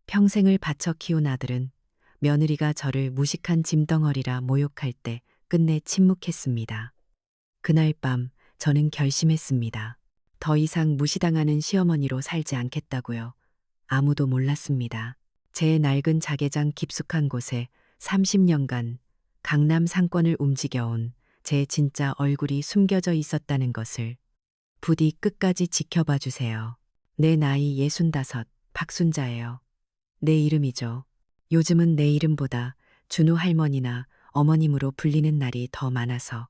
평생을 바쳐 키운 아들은 며느리가 저를 무식한 짐덩어리라 모욕할 때 끝내 침묵했습니다. 그날 밤 저는 결심했습니다. 더 이상 무시당하는 시어머니로 살지 않겠다고요. 아무도 몰랐습니다. 제 낡은 자개장 깊숙한 곳에 30년간 강남 상권을 움직여온 제 진짜 얼굴이 숨겨져 있었다는 것을 부디 끝까지 지켜봐 주세요. 내 나이 65, 박순자예요. 내 이름이죠. 요즘은 내 이름보다 준우 할머니나 어머님으로 불리는 날이 더 많아서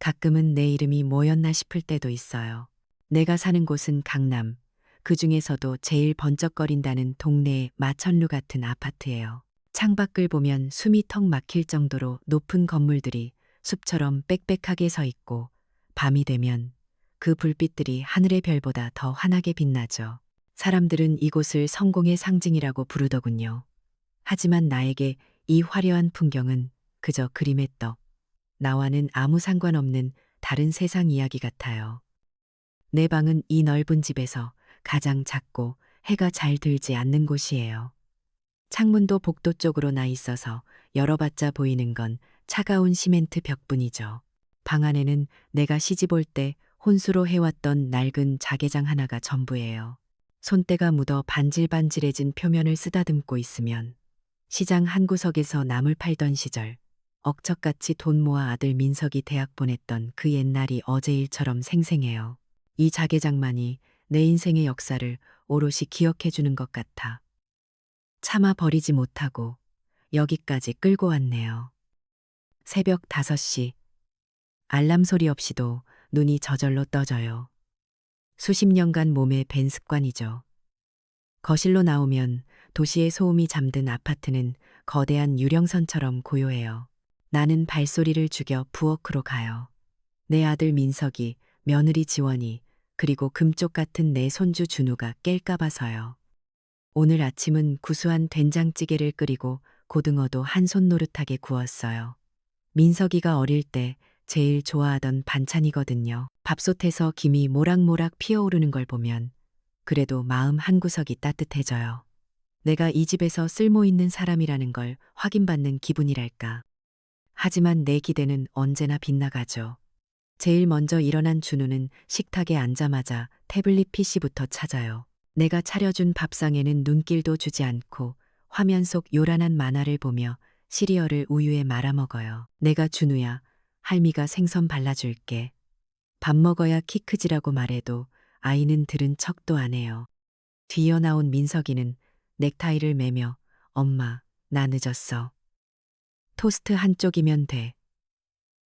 가끔은 내 이름이 뭐였나 싶을 때도 있어요. 내가 사는 곳은 강남, 그 중에서도 제일 번쩍거린다는 동네의 마천루 같은 아파트예요. 창밖을 보면 숨이 턱 막힐 정도로 높은 건물들이 숲처럼 빽빽하게 서 있고 밤이 되면 그 불빛들이 하늘의 별보다 더 환하게 빛나죠. 사람들은 이곳을 성공의 상징이라고 부르더군요. 하지만 나에게 이 화려한 풍경은 그저 그림의 떡, 나와는 아무 상관없는 다른 세상 이야기 같아요. 내 방은 이 넓은 집에서 가장 작고 해가 잘 들지 않는 곳이에요. 창문도 복도 쪽으로 나 있어서 열어봤자 보이는 건 차가운 시멘트 벽뿐이죠. 방 안에는 내가 시집 올 때 혼수로 해왔던 낡은 자개장 하나가 전부예요. 손때가 묻어 반질반질해진 표면을 쓰다듬고 있으면 시장 한 구석에서 나물 팔던 시절, 억척같이 돈 모아 아들 민석이 대학 보냈던 그 옛날이 어제 일처럼 생생해요. 이 자개장만이 내 인생의 역사를 오롯이 기억해주는 것 같아. 차마 버리지 못하고 여기까지 끌고 왔네요. 새벽 5시, 알람 소리 없이도 눈이 저절로 떠져요. 수십 년간 몸에 밴 습관이죠. 거실로 나오면 도시의 소음이 잠든 아파트는 거대한 유령선처럼 고요해요. 나는 발소리를 죽여 부엌으로 가요. 내 아들 민석이, 며느리 지원이, 그리고 금쪽 같은 내 손주 준우가 깰까 봐서요. 오늘 아침은 구수한 된장찌개를 끓이고 고등어도 한 손 노릇하게 구웠어요. 민석이가 어릴 때 제일 좋아하던 반찬이거든요. 밥솥에서 김이 모락모락 피어오르는 걸 보면 그래도 마음 한구석이 따뜻해져요. 내가 이 집에서 쓸모 있는 사람이라는 걸 확인받는 기분이랄까. 하지만 내 기대는 언제나 빗나가죠. 제일 먼저 일어난 준우는 식탁에 앉자마자 태블릿 PC부터 찾아요. 내가 차려준 밥상에는 눈길도 주지 않고 화면 속 요란한 만화를 보며 시리얼을 우유에 말아먹어요. 내가 준우야, 할미가 생선 발라줄게. 밥 먹어야 키 크지라고 말해도 아이는 들은 척도 안 해요. 뒤이어 나온 민석이는 넥타이를 매며 엄마, 나 늦었어. 토스트 한쪽이면 돼.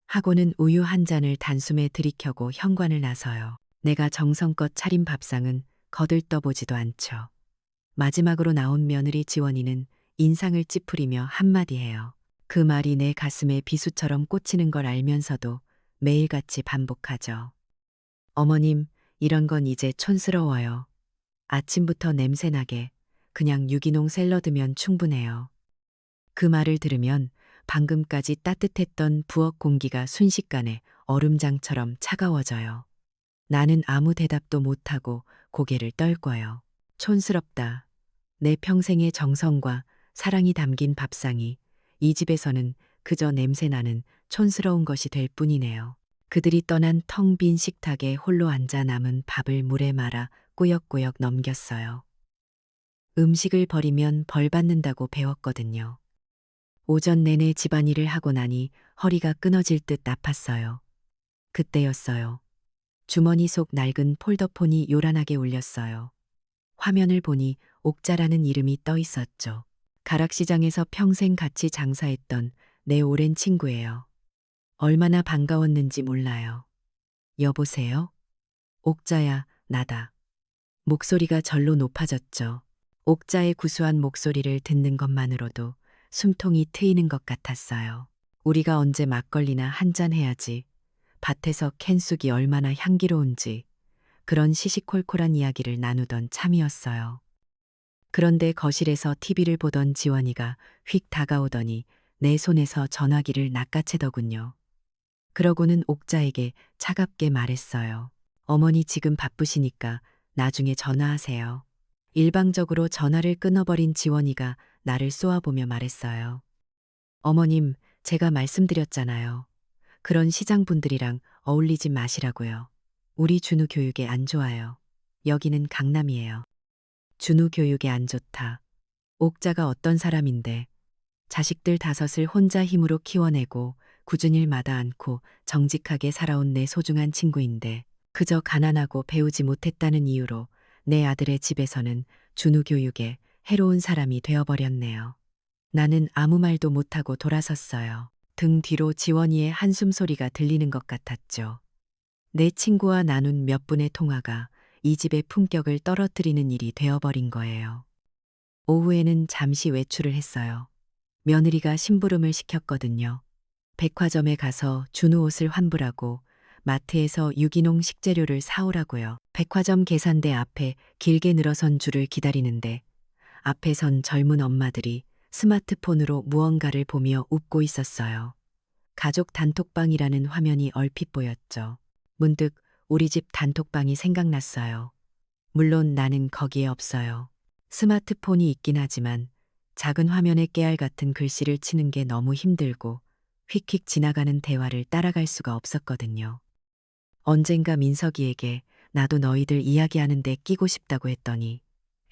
하고는 우유 한 잔을 단숨에 들이켜고 현관을 나서요. 내가 정성껏 차린 밥상은 거들떠보지도 않죠. 마지막으로 나온 며느리 지원이는 인상을 찌푸리며 한마디 해요. 그 말이 내 가슴에 비수처럼 꽂히는 걸 알면서도 매일같이 반복하죠. 어머님, 이런 건 이제 촌스러워요. 아침부터 냄새나게 그냥 유기농 샐러드면 충분해요. 그 말을 들으면 방금까지 따뜻했던 부엌 공기가 순식간에 얼음장처럼 차가워져요. 나는 아무 대답도 못하고 고개를 떨궈요. 촌스럽다. 내 평생의 정성과 사랑이 담긴 밥상이 이 집에서는 그저 냄새나는 촌스러운 것이 될 뿐이네요. 그들이 떠난 텅 빈 식탁에 홀로 앉아 남은 밥을 물에 말아 꾸역꾸역 넘겼어요. 음식을 버리면 벌 받는다고 배웠거든요. 오전 내내 집안일을 하고 나니 허리가 끊어질 듯 아팠어요. 그때였어요. 주머니 속 낡은 폴더폰이 요란하게 울렸어요. 화면을 보니 옥자라는 이름이 떠 있었죠. 가락시장에서 평생 같이 장사했던 내 오랜 친구예요. 얼마나 반가웠는지 몰라요. 여보세요? 옥자야, 나다. 목소리가 절로 높아졌죠. 옥자의 구수한 목소리를 듣는 것만으로도 숨통이 트이는 것 같았어요. 우리가 언제 막걸리나 한잔 해야지. 밭에서 캔 쑥이 얼마나 향기로운지 그런 시시콜콜한 이야기를 나누던 참이었어요. 그런데 거실에서 TV를 보던 지원이가 휙 다가오더니 내 손에서 전화기를 낚아채더군요. 그러고는 옥자에게 차갑게 말했어요. 어머니 지금 바쁘시니까 나중에 전화하세요. 일방적으로 전화를 끊어버린 지원이가 나를 쏘아보며 말했어요. 어머님, 제가 말씀드렸잖아요. 그런 시장분들이랑 어울리지 마시라고요. 우리 준우 교육에 안 좋아요. 여기는 강남이에요. 준우 교육에 안 좋다. 옥자가 어떤 사람인데 자식들 5을 혼자 힘으로 키워내고 굳은 일마다 않고 정직하게 살아온 내 소중한 친구인데 그저 가난하고 배우지 못했다는 이유로 내 아들의 집에서는 준우 교육에 해로운 사람이 되어버렸네요. 나는 아무 말도 못하고 돌아섰어요. 등 뒤로 지원이의 한숨 소리가 들리는 것 같았죠. 내 친구와 나눈 몇 분의 통화가 이 집의 품격을 떨어뜨리는 일이 되어버린 거예요. 오후에는 잠시 외출을 했어요. 며느리가 심부름을 시켰거든요. 백화점에 가서 준우 옷을 환불하고 마트에서 유기농 식재료를 사오라고요. 백화점 계산대 앞에 길게 늘어선 줄을 기다리는데 앞에 선 젊은 엄마들이 스마트폰으로 무언가를 보며 웃고 있었어요. 가족 단톡방이라는 화면이 얼핏 보였죠. 문득 우리 집 단톡방이 생각났어요. 물론 나는 거기에 없어요. 스마트폰이 있긴 하지만 작은 화면에 깨알 같은 글씨를 치는 게 너무 힘들고 휙휙 지나가는 대화를 따라갈 수가 없었거든요. 언젠가 민석이에게 나도 너희들 이야기하는데 끼고 싶다고 했더니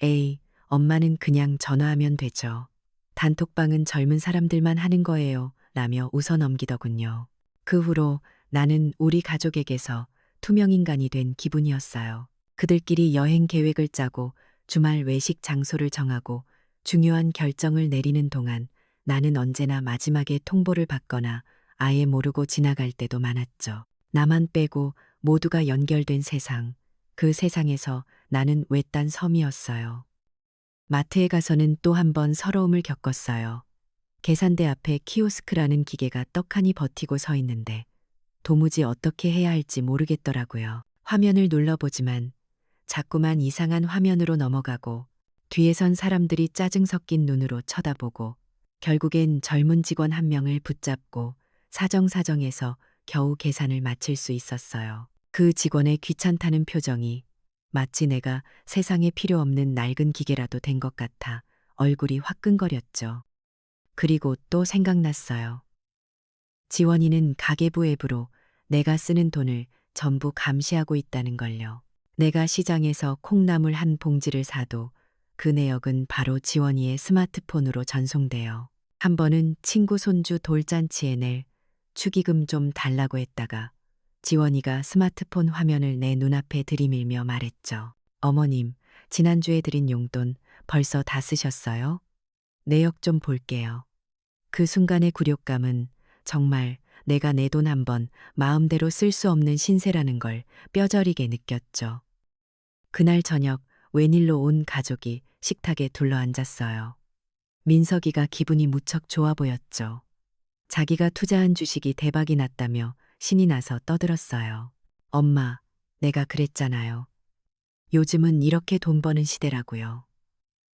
에이, 엄마는 그냥 전화하면 되죠. 단톡방은 젊은 사람들만 하는 거예요. 라며 웃어 넘기더군요. 그 후로 나는 우리 가족에게서 투명인간이 된 기분이었어요. 그들끼리 여행 계획을 짜고 주말 외식 장소를 정하고 중요한 결정을 내리는 동안 나는 언제나 마지막에 통보를 받거나 아예 모르고 지나갈 때도 많았죠. 나만 빼고 모두가 연결된 세상, 그 세상에서 나는 외딴 섬이었어요. 마트에 가서는 또 한 번 서러움을 겪었어요. 계산대 앞에 키오스크라는 기계가 떡하니 버티고 서 있는데 도무지 어떻게 해야 할지 모르겠더라고요. 화면을 눌러보지만 자꾸만 이상한 화면으로 넘어가고 뒤에 선 사람들이 짜증 섞인 눈으로 쳐다보고 결국엔 젊은 직원 한 명을 붙잡고 사정사정해서 겨우 계산을 마칠 수 있었어요. 그 직원의 귀찮다는 표정이 마치 내가 세상에 필요 없는 낡은 기계라도 된 것 같아 얼굴이 화끈거렸죠. 그리고 또 생각났어요. 지원이는 가계부 앱으로 내가 쓰는 돈을 전부 감시하고 있다는 걸요. 내가 시장에서 콩나물 한 봉지를 사도 그 내역은 바로 지원이의 스마트폰으로 전송돼요. 한 번은 친구 손주 돌잔치에 낼 축의금 좀 달라고 했다가 지원이가 스마트폰 화면을 내 눈앞에 들이밀며 말했죠. 어머님, 지난주에 드린 용돈 벌써 다 쓰셨어요? 내역 좀 볼게요. 그 순간의 굴욕감은 정말 내가 내 돈 한 번 마음대로 쓸 수 없는 신세라는 걸 뼈저리게 느꼈죠. 그날 저녁 웬일로 온 가족이 식탁에 둘러앉았어요. 민석이가 기분이 무척 좋아 보였죠. 자기가 투자한 주식이 대박이 났다며 신이 나서 떠들었어요. 엄마, 내가 그랬잖아요. 요즘은 이렇게 돈 버는 시대라고요.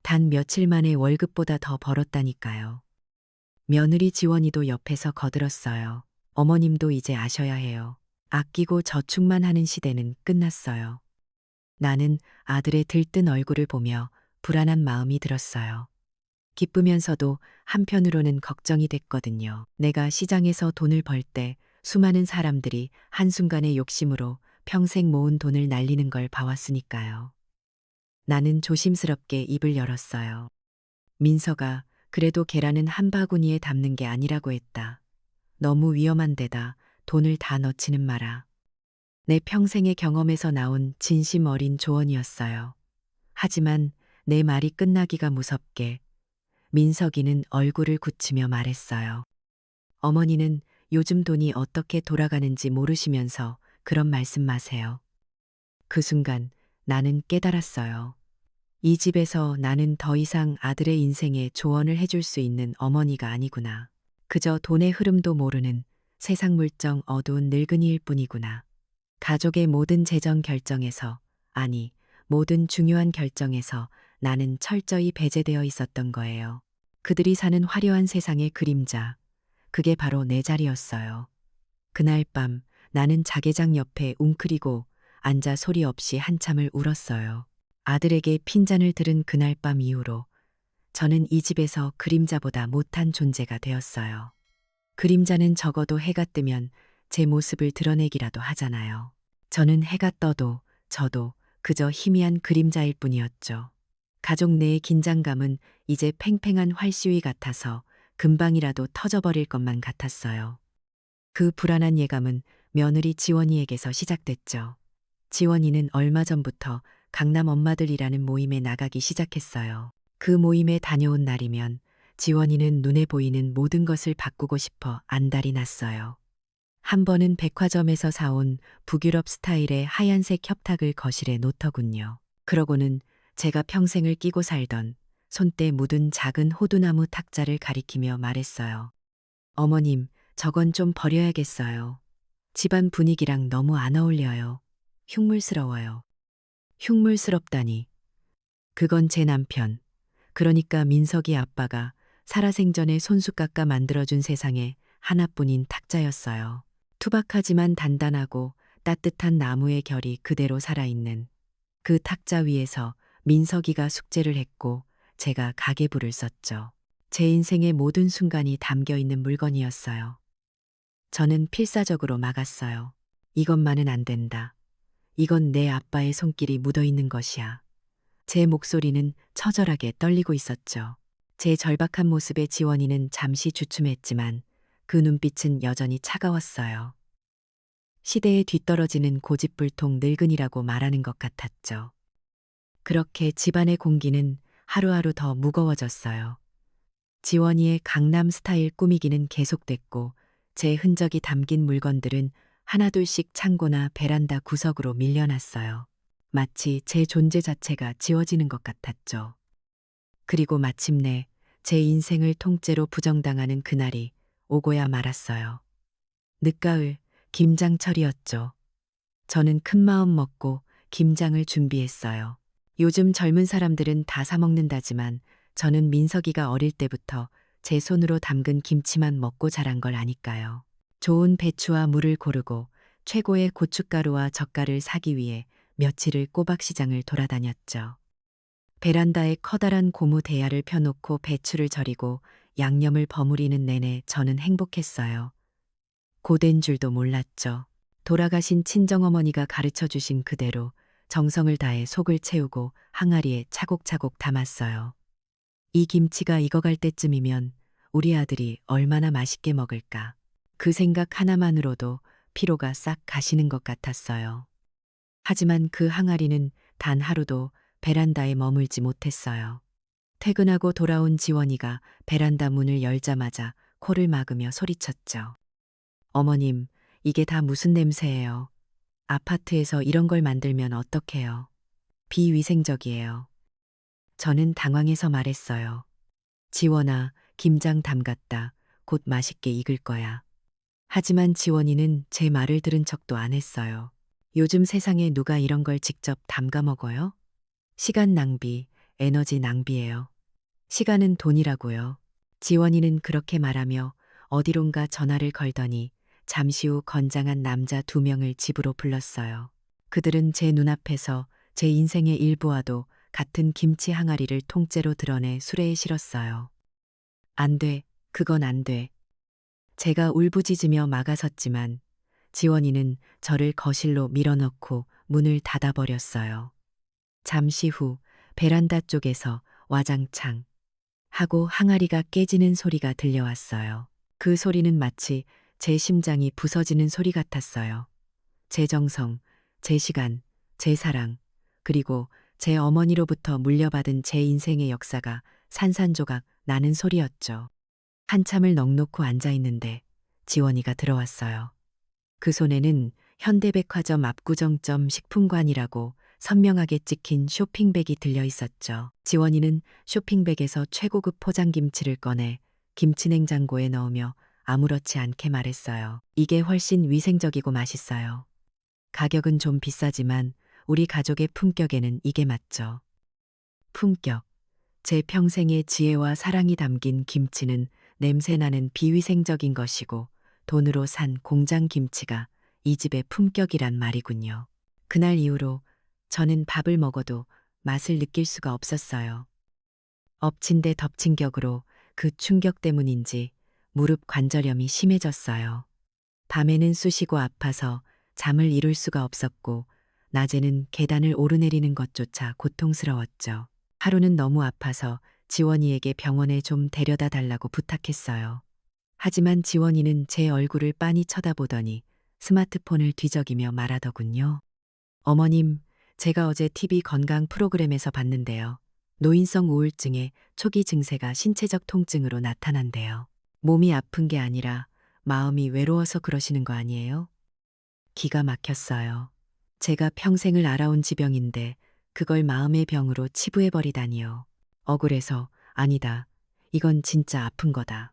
단 며칠 만에 월급보다 더 벌었다니까요. 며느리 지원이도 옆에서 거들었어요. 어머님도 이제 아셔야 해요. 아끼고 저축만 하는 시대는 끝났어요. 나는 아들의 들뜬 얼굴을 보며 불안한 마음이 들었어요. 기쁘면서도 한편으로는 걱정이 됐거든요. 내가 시장에서 돈을 벌 때 수많은 사람들이 한순간의 욕심으로 평생 모은 돈을 날리는 걸 봐왔으니까요. 나는 조심스럽게 입을 열었어요. 민서가 그래도 계란은 한 바구니에 담는 게 아니라고 했다. 너무 위험한 데다 돈을 다 넣지는 마라. 내 평생의 경험에서 나온 진심 어린 조언이었어요. 하지만 내 말이 끝나기가 무섭게 민석이는 얼굴을 굳히며 말했어요. 어머니는 요즘 돈이 어떻게 돌아가는지 모르시면서 그런 말씀 마세요. 그 순간 나는 깨달았어요. 이 집에서 나는 더 이상 아들의 인생에 조언을 해줄 수 있는 어머니가 아니구나. 그저 돈의 흐름도 모르는 세상 물정 어두운 늙은이일 뿐이구나. 가족의 모든 재정 결정에서, 아니, 모든 중요한 결정에서 나는 철저히 배제되어 있었던 거예요. 그들이 사는 화려한 세상의 그림자, 그게 바로 내 자리였어요. 그날 밤 나는 자개장 옆에 웅크리고 앉아 소리 없이 한참을 울었어요. 아들에게 핀잔을 들은 그날 밤 이후로 저는 이 집에서 그림자보다 못한 존재가 되었어요. 그림자는 적어도 해가 뜨면 제 모습을 드러내기라도 하잖아요. 저는 해가 떠도 저도 그저 희미한 그림자일 뿐이었죠. 가족 내의 긴장감은 이제 팽팽한 활시위 같아서 금방이라도 터져버릴 것만 같았어요. 그 불안한 예감은 며느리 지원이에게서 시작됐죠. 지원이는 얼마 전부터 강남 엄마들이라는 모임에 나가기 시작했어요. 그 모임에 다녀온 날이면 지원이는 눈에 보이는 모든 것을 바꾸고 싶어 안달이 났어요. 한 번은 백화점에서 사온 북유럽 스타일의 하얀색 협탁을 거실에 놓더군요. 그러고는 제가 평생을 끼고 살던 손때 묻은 작은 호두나무 탁자를 가리키며 말했어요. 어머님, 저건 좀 버려야겠어요. 집안 분위기랑 너무 안 어울려요. 흉물스러워요. 흉물스럽다니. 그건 제 남편. 그러니까 민석이 아빠가 살아생전에 손수 깎아 만들어준 세상에 하나뿐인 탁자였어요. 투박하지만 단단하고 따뜻한 나무의 결이 그대로 살아있는 그 탁자 위에서 민석이가 숙제를 했고 제가 가계부를 썼죠. 제 인생의 모든 순간이 담겨 있는 물건이었어요. 저는 필사적으로 막았어요. 이것만은 안 된다. 이건 내 아빠의 손길이 묻어 있는 것이야. 제 목소리는 처절하게 떨리고 있었죠. 제 절박한 모습에 지원이는 잠시 주춤했지만 그 눈빛은 여전히 차가웠어요. 시대에 뒤떨어지는 고집불통 늙은이라고 말하는 것 같았죠. 그렇게 집안의 공기는 하루하루 더 무거워졌어요. 지원이의 강남 스타일 꾸미기는 계속됐고 제 흔적이 담긴 물건들은 하나둘씩 창고나 베란다 구석으로 밀려났어요. 마치 제 존재 자체가 지워지는 것 같았죠. 그리고 마침내 제 인생을 통째로 부정당하는 그날이 오고야 말았어요. 늦가을 김장철이었죠. 저는 큰 마음 먹고 김장을 준비했어요. 요즘 젊은 사람들은 다 사 먹는다지만 저는 민석이가 어릴 때부터 제 손으로 담근 김치만 먹고 자란 걸 아니까요. 좋은 배추와 물을 고르고 최고의 고춧가루와 젓갈을 사기 위해 며칠을 꼬박 시장을 돌아다녔죠. 베란다에 커다란 고무 대야를 펴놓고 배추를 절이고 양념을 버무리는 내내 저는 행복했어요. 고된 줄도 몰랐죠. 돌아가신 친정어머니가 가르쳐 주신 그대로 정성을 다해 속을 채우고 항아리에 차곡차곡 담았어요. 이 김치가 익어갈 때쯤이면 우리 아들이 얼마나 맛있게 먹을까. 그 생각 하나만으로도 피로가 싹 가시는 것 같았어요. 하지만 그 항아리는 단 하루도 베란다에 머물지 못했어요. 퇴근하고 돌아온 지원이가 베란다 문을 열자마자 코를 막으며 소리쳤죠. 어머님, 이게 다 무슨 냄새예요? 아파트에서 이런 걸 만들면 어떡해요? 비위생적이에요. 저는 당황해서 말했어요. 지원아, 김장 담갔다. 곧 맛있게 익을 거야. 하지만 지원이는 제 말을 들은 척도 안 했어요. 요즘 세상에 누가 이런 걸 직접 담가 먹어요? 시간 낭비, 에너지 낭비예요. 시간은 돈이라고요. 지원이는 그렇게 말하며 어디론가 전화를 걸더니 잠시 후 건장한 남자 2명을 집으로 불렀어요. 그들은 제 눈앞에서 제 인생의 일부와도 같은 김치 항아리를 통째로 드러내 수레에 실었어요. 안 돼, 그건 안 돼. 제가 울부짖으며 막아섰지만 지원이는 저를 거실로 밀어넣고 문을 닫아버렸어요. 잠시 후 베란다 쪽에서 와장창 하고 항아리가 깨지는 소리가 들려왔어요. 그 소리는 마치 제 심장이 부서지는 소리 같았어요. 제 정성, 제 시간, 제 사랑, 그리고 제 어머니로부터 물려받은 제 인생의 역사가 산산조각 나는 소리였죠. 한참을 넋놓고 앉아 있는데 지원이가 들어왔어요. 그 손에는 현대백화점 압구정점 식품관이라고 선명하게 찍힌 쇼핑백이 들려 있었죠. 지원이는 쇼핑백에서 최고급 포장김치를 꺼내 김치냉장고에 넣으며 아무렇지 않게 말했어요. 이게 훨씬 위생적이고 맛있어요. 가격은 좀 비싸지만 우리 가족의 품격에는 이게 맞죠. 품격. 제 평생의 지혜와 사랑이 담긴 김치는 냄새나는 비위생적인 것이고 돈으로 산 공장 김치가 이 집의 품격이란 말이군요. 그날 이후로 저는 밥을 먹어도 맛을 느낄 수가 없었어요. 엎친 데 덮친 격으로 그 충격 때문인지 무릎 관절염이 심해졌어요. 밤에는 쑤시고 아파서 잠을 이룰 수가 없었고, 낮에는 계단을 오르내리는 것조차 고통스러웠죠. 하루는 너무 아파서 지원이에게 병원에 좀 데려다 달라고 부탁했어요. 하지만 지원이는 제 얼굴을 빤히 쳐다보더니 스마트폰을 뒤적이며 말하더군요. 어머님, 제가 어제 TV 건강 프로그램에서 봤는데요. 노인성 우울증의 초기 증세가 신체적 통증으로 나타난대요. 몸이 아픈 게 아니라 마음이 외로워서 그러시는 거 아니에요? 기가 막혔어요. 제가 평생을 알아온 지병인데 그걸 마음의 병으로 치부해버리다니요. 억울해서 아니다. 이건 진짜 아픈 거다.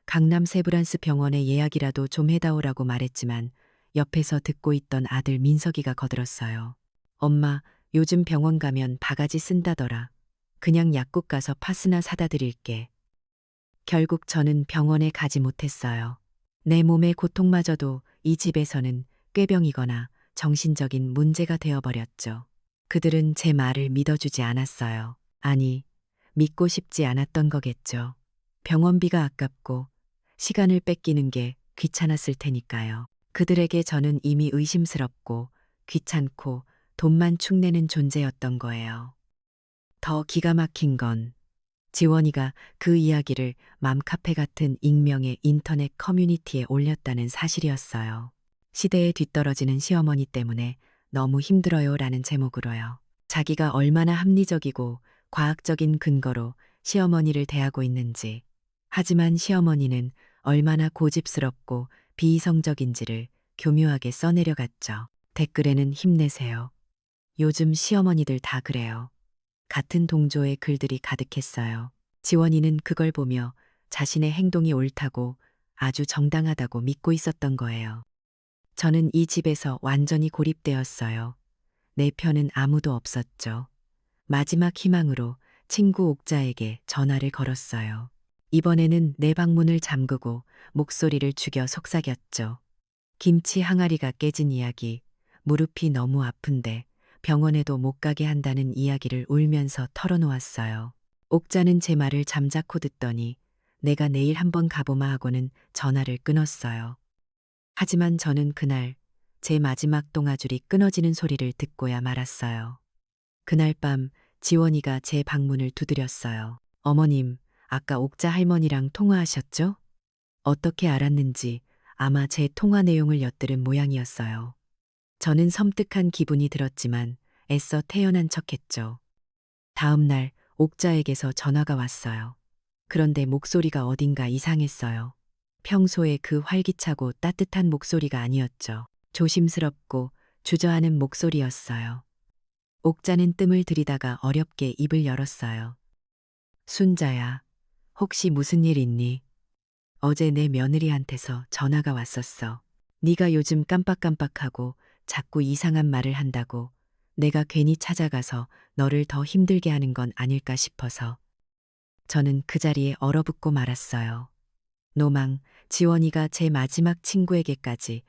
강남 세브란스 병원에 예약이라도 좀 해다오라고 말했지만 옆에서 듣고 있던 아들 민석이가 거들었어요. 엄마, 요즘 병원 가면 바가지 쓴다더라. 그냥 약국 가서 파스나 사다 드릴게. 결국 저는 병원에 가지 못했어요. 내 몸의 고통마저도 이 집에서는 꾀병이거나 정신적인 문제가 되어버렸죠. 그들은 제 말을 믿어주지 않았어요. 아니, 믿고 싶지 않았던 거겠죠. 병원비가 아깝고 시간을 뺏기는 게 귀찮았을 테니까요. 그들에게 저는 이미 의심스럽고 귀찮고 돈만 축내는 존재였던 거예요. 더 기가 막힌 건 지원이가 그 이야기를 맘카페 같은 익명의 인터넷 커뮤니티에 올렸다는 사실이었어요. 시대에 뒤떨어지는 시어머니 때문에 너무 힘들어요 라는 제목으로요. 자기가 얼마나 합리적이고 과학적인 근거로 시어머니를 대하고 있는지, 하지만 시어머니는 얼마나 고집스럽고 비이성적인지를 교묘하게 써내려갔죠. 댓글에는 힘내세요. 요즘 시어머니들 다 그래요. 같은 동조의 글들이 가득했어요. 지원이는 그걸 보며 자신의 행동이 옳다고 아주 정당하다고 믿고 있었던 거예요. 저는 이 집에서 완전히 고립되었어요. 내 편은 아무도 없었죠. 마지막 희망으로 친구 옥자에게 전화를 걸었어요. 이번에는 내 방문을 잠그고 목소리를 죽여 속삭였죠. 김치 항아리가 깨진 이야기, 무릎이 너무 아픈데 병원에도 못 가게 한다는 이야기를 울면서 털어놓았어요. 옥자는 제 말을 잠자코 듣더니 내가 내일 한번 가보마 하고는 전화를 끊었어요. 하지만 저는 그날 제 마지막 동아줄이 끊어지는 소리를 듣고야 말았어요. 그날 밤 지원이가 제 방문을 두드렸어요. 어머님, 아까 옥자 할머니랑 통화하셨죠? 어떻게 알았는지 아마 제 통화 내용을 엿들은 모양이었어요. 저는 섬뜩한 기분이 들었지만 애써 태연한 척했죠. 다음 날 옥자에게서 전화가 왔어요. 그런데 목소리가 어딘가 이상했어요. 평소에 그 활기차고 따뜻한 목소리가 아니었죠. 조심스럽고 주저하는 목소리였어요. 옥자는 뜸을 들이다가 어렵게 입을 열었어요. 순자야, 혹시 무슨 일 있니? 어제 내 며느리한테서 전화가 왔었어. 네가 요즘 깜빡깜빡하고 자꾸 이상한 말을 한다고, 내가 괜히 찾아가서 너를 더 힘들게 하는 건 아닐까 싶어서. 저는 그 자리에 얼어붙고 말았어요. 노망, 지원이가 제 마지막 친구에게까지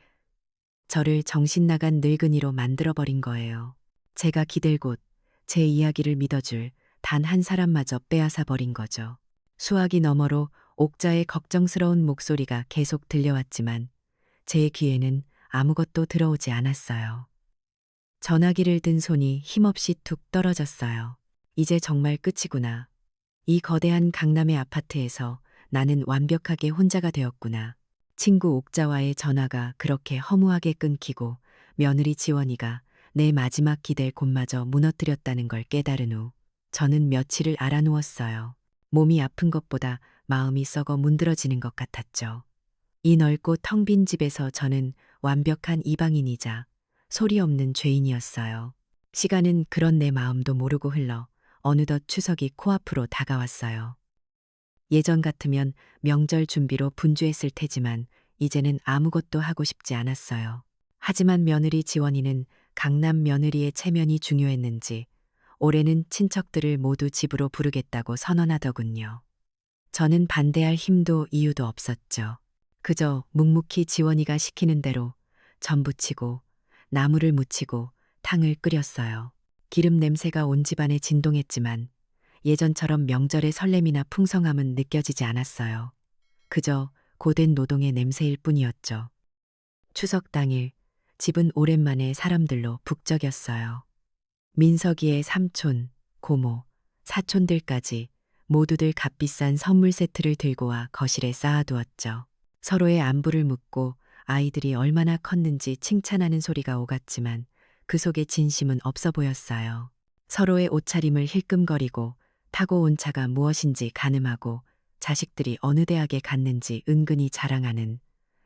저를 정신 나간 늙은이로 만들어버린 거예요. 제가 기댈 곳, 제 이야기를 믿어줄 단 한 사람마저 빼앗아 버린 거죠. 수화기 너머로 옥자의 걱정스러운 목소리가 계속 들려왔지만 제 귀에는 아무것도 들어오지 않았어요. 전화기를 든 손이 힘없이 툭 떨어졌어요. 이제 정말 끝이구나. 이 거대한 강남의 아파트에서 나는 완벽하게 혼자가 되었구나. 친구 옥자와의 전화가 그렇게 허무하게 끊기고 며느리 지원이가 내 마지막 기댈 곳마저 무너뜨렸다는 걸 깨달은 후 저는 며칠을 알아누웠어요. 몸이 아픈 것보다 마음이 썩어 문드러지는 것 같았죠. 이 넓고 텅 빈 집에서 저는 완벽한 이방인이자 소리 없는 죄인이었어요. 시간은 그런 내 마음도 모르고 흘러 어느덧 추석이 코앞으로 다가왔어요. 예전 같으면 명절 준비로 분주했을 테지만 이제는 아무것도 하고 싶지 않았어요. 하지만 며느리 지원이는 강남 며느리의 체면이 중요했는지 올해는 친척들을 모두 집으로 부르겠다고 선언하더군요. 저는 반대할 힘도 이유도 없었죠. 그저 묵묵히 지원이가 시키는 대로 전 부치고 나물을 무치고 탕을 끓였어요. 기름 냄새가 온 집안에 진동했지만 예전처럼 명절의 설렘이나 풍성함은 느껴지지 않았어요. 그저 고된 노동의 냄새일 뿐이었죠. 추석 당일 집은 오랜만에 사람들로 북적였어요. 민석이의 삼촌, 고모, 사촌들까지 모두들 값비싼 선물 세트를 들고 와 거실에 쌓아두었죠. 서로의 안부를 묻고 아이들이 얼마나 컸는지 칭찬하는 소리가 오갔지만 그 속에 진심은 없어 보였어요. 서로의 옷차림을 힐끔거리고 타고 온 차가 무엇인지 가늠하고 자식들이 어느 대학에 갔는지 은근히 자랑하는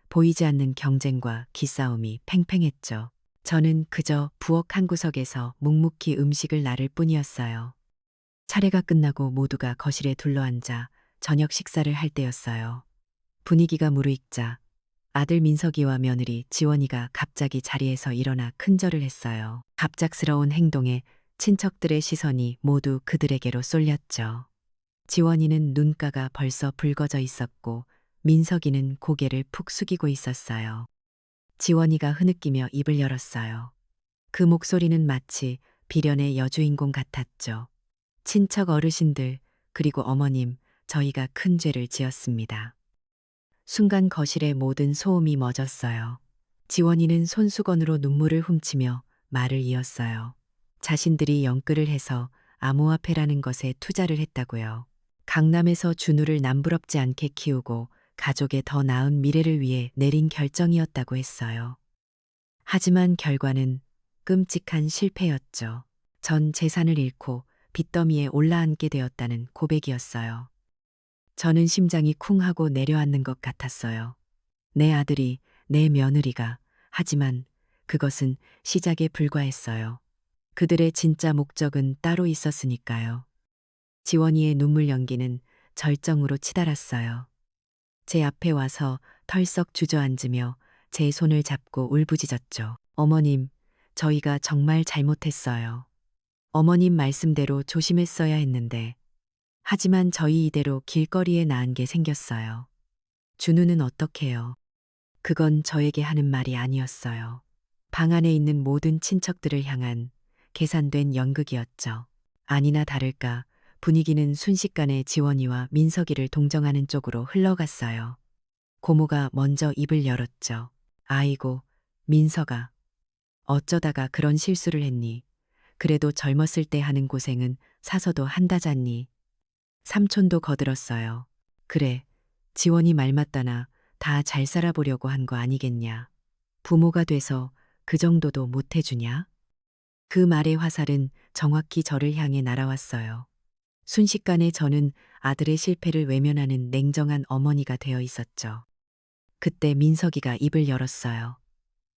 보이지 않는 경쟁과 기싸움이 팽팽했죠. 저는 그저 부엌 한 구석에서 묵묵히 음식을 나를 뿐이었어요. 차례가 끝나고 모두가 거실에 둘러앉아 저녁 식사를 할 때였어요. 분위기가 무르익자 아들 민석이와 며느리 지원이가 갑자기 자리에서 일어나 큰절을 했어요. 갑작스러운 행동에 친척들의 시선이 모두 그들에게로 쏠렸죠. 지원이는 눈가가 벌써 붉어져 있었고 민석이는 고개를 푹 숙이고 있었어요. 지원이가 흐느끼며 입을 열었어요. 그 목소리는 마치 비련의 여주인공 같았죠. 친척 어르신들, 그리고 어머님, 저희가 큰 죄를 지었습니다. 순간 거실의 모든 소음이 멎었어요. 지원이는 손수건으로 눈물을 훔치며 말을 이었어요. 자신들이 영끌을 해서 암호화폐라는 것에 투자를 했다고요. 강남에서 준우를 남부럽지 않게 키우고 가족의 더 나은 미래를 위해 내린 결정이었다고 했어요. 하지만 결과는 끔찍한 실패였죠. 전 재산을 잃고 빚더미에 올라앉게 되었다는 고백이었어요. 저는 심장이 쿵 하고 내려앉는 것 같았어요. 내 아들이, 내 며느리가, 하지만 그것은 시작에 불과했어요. 그들의 진짜 목적은 따로 있었으니까요. 지원이의 눈물 연기는 절정으로 치달았어요. 제 앞에 와서 털썩 주저앉으며 제 손을 잡고 울부짖었죠. 어머님, 저희가 정말 잘못했어요. 어머님 말씀대로 조심했어야 했는데, 하지만 저희 이대로 길거리에 나은 게 생겼어요. 준우는 어떡해요? 그건 저에게 하는 말이 아니었어요. 방 안에 있는 모든 친척들을 향한 계산된 연극이었죠. 아니나 다를까 분위기는 순식간에 지원이와 민석이를 동정하는 쪽으로 흘러갔어요. 고모가 먼저 입을 열었죠. 아이고, 민석아. 어쩌다가 그런 실수를 했니? 그래도 젊었을 때 하는 고생은 사서도 한다잖니. 삼촌도 거들었어요. 그래, 지원이 말 맞다나 다 잘 살아보려고 한 거 아니겠냐. 부모가 돼서 그 정도도 못 해주냐? 그 말의 화살은 정확히 저를 향해 날아왔어요. 순식간에 저는 아들의 실패를 외면하는 냉정한 어머니가 되어 있었죠. 그때 민석이가 입을 열었어요.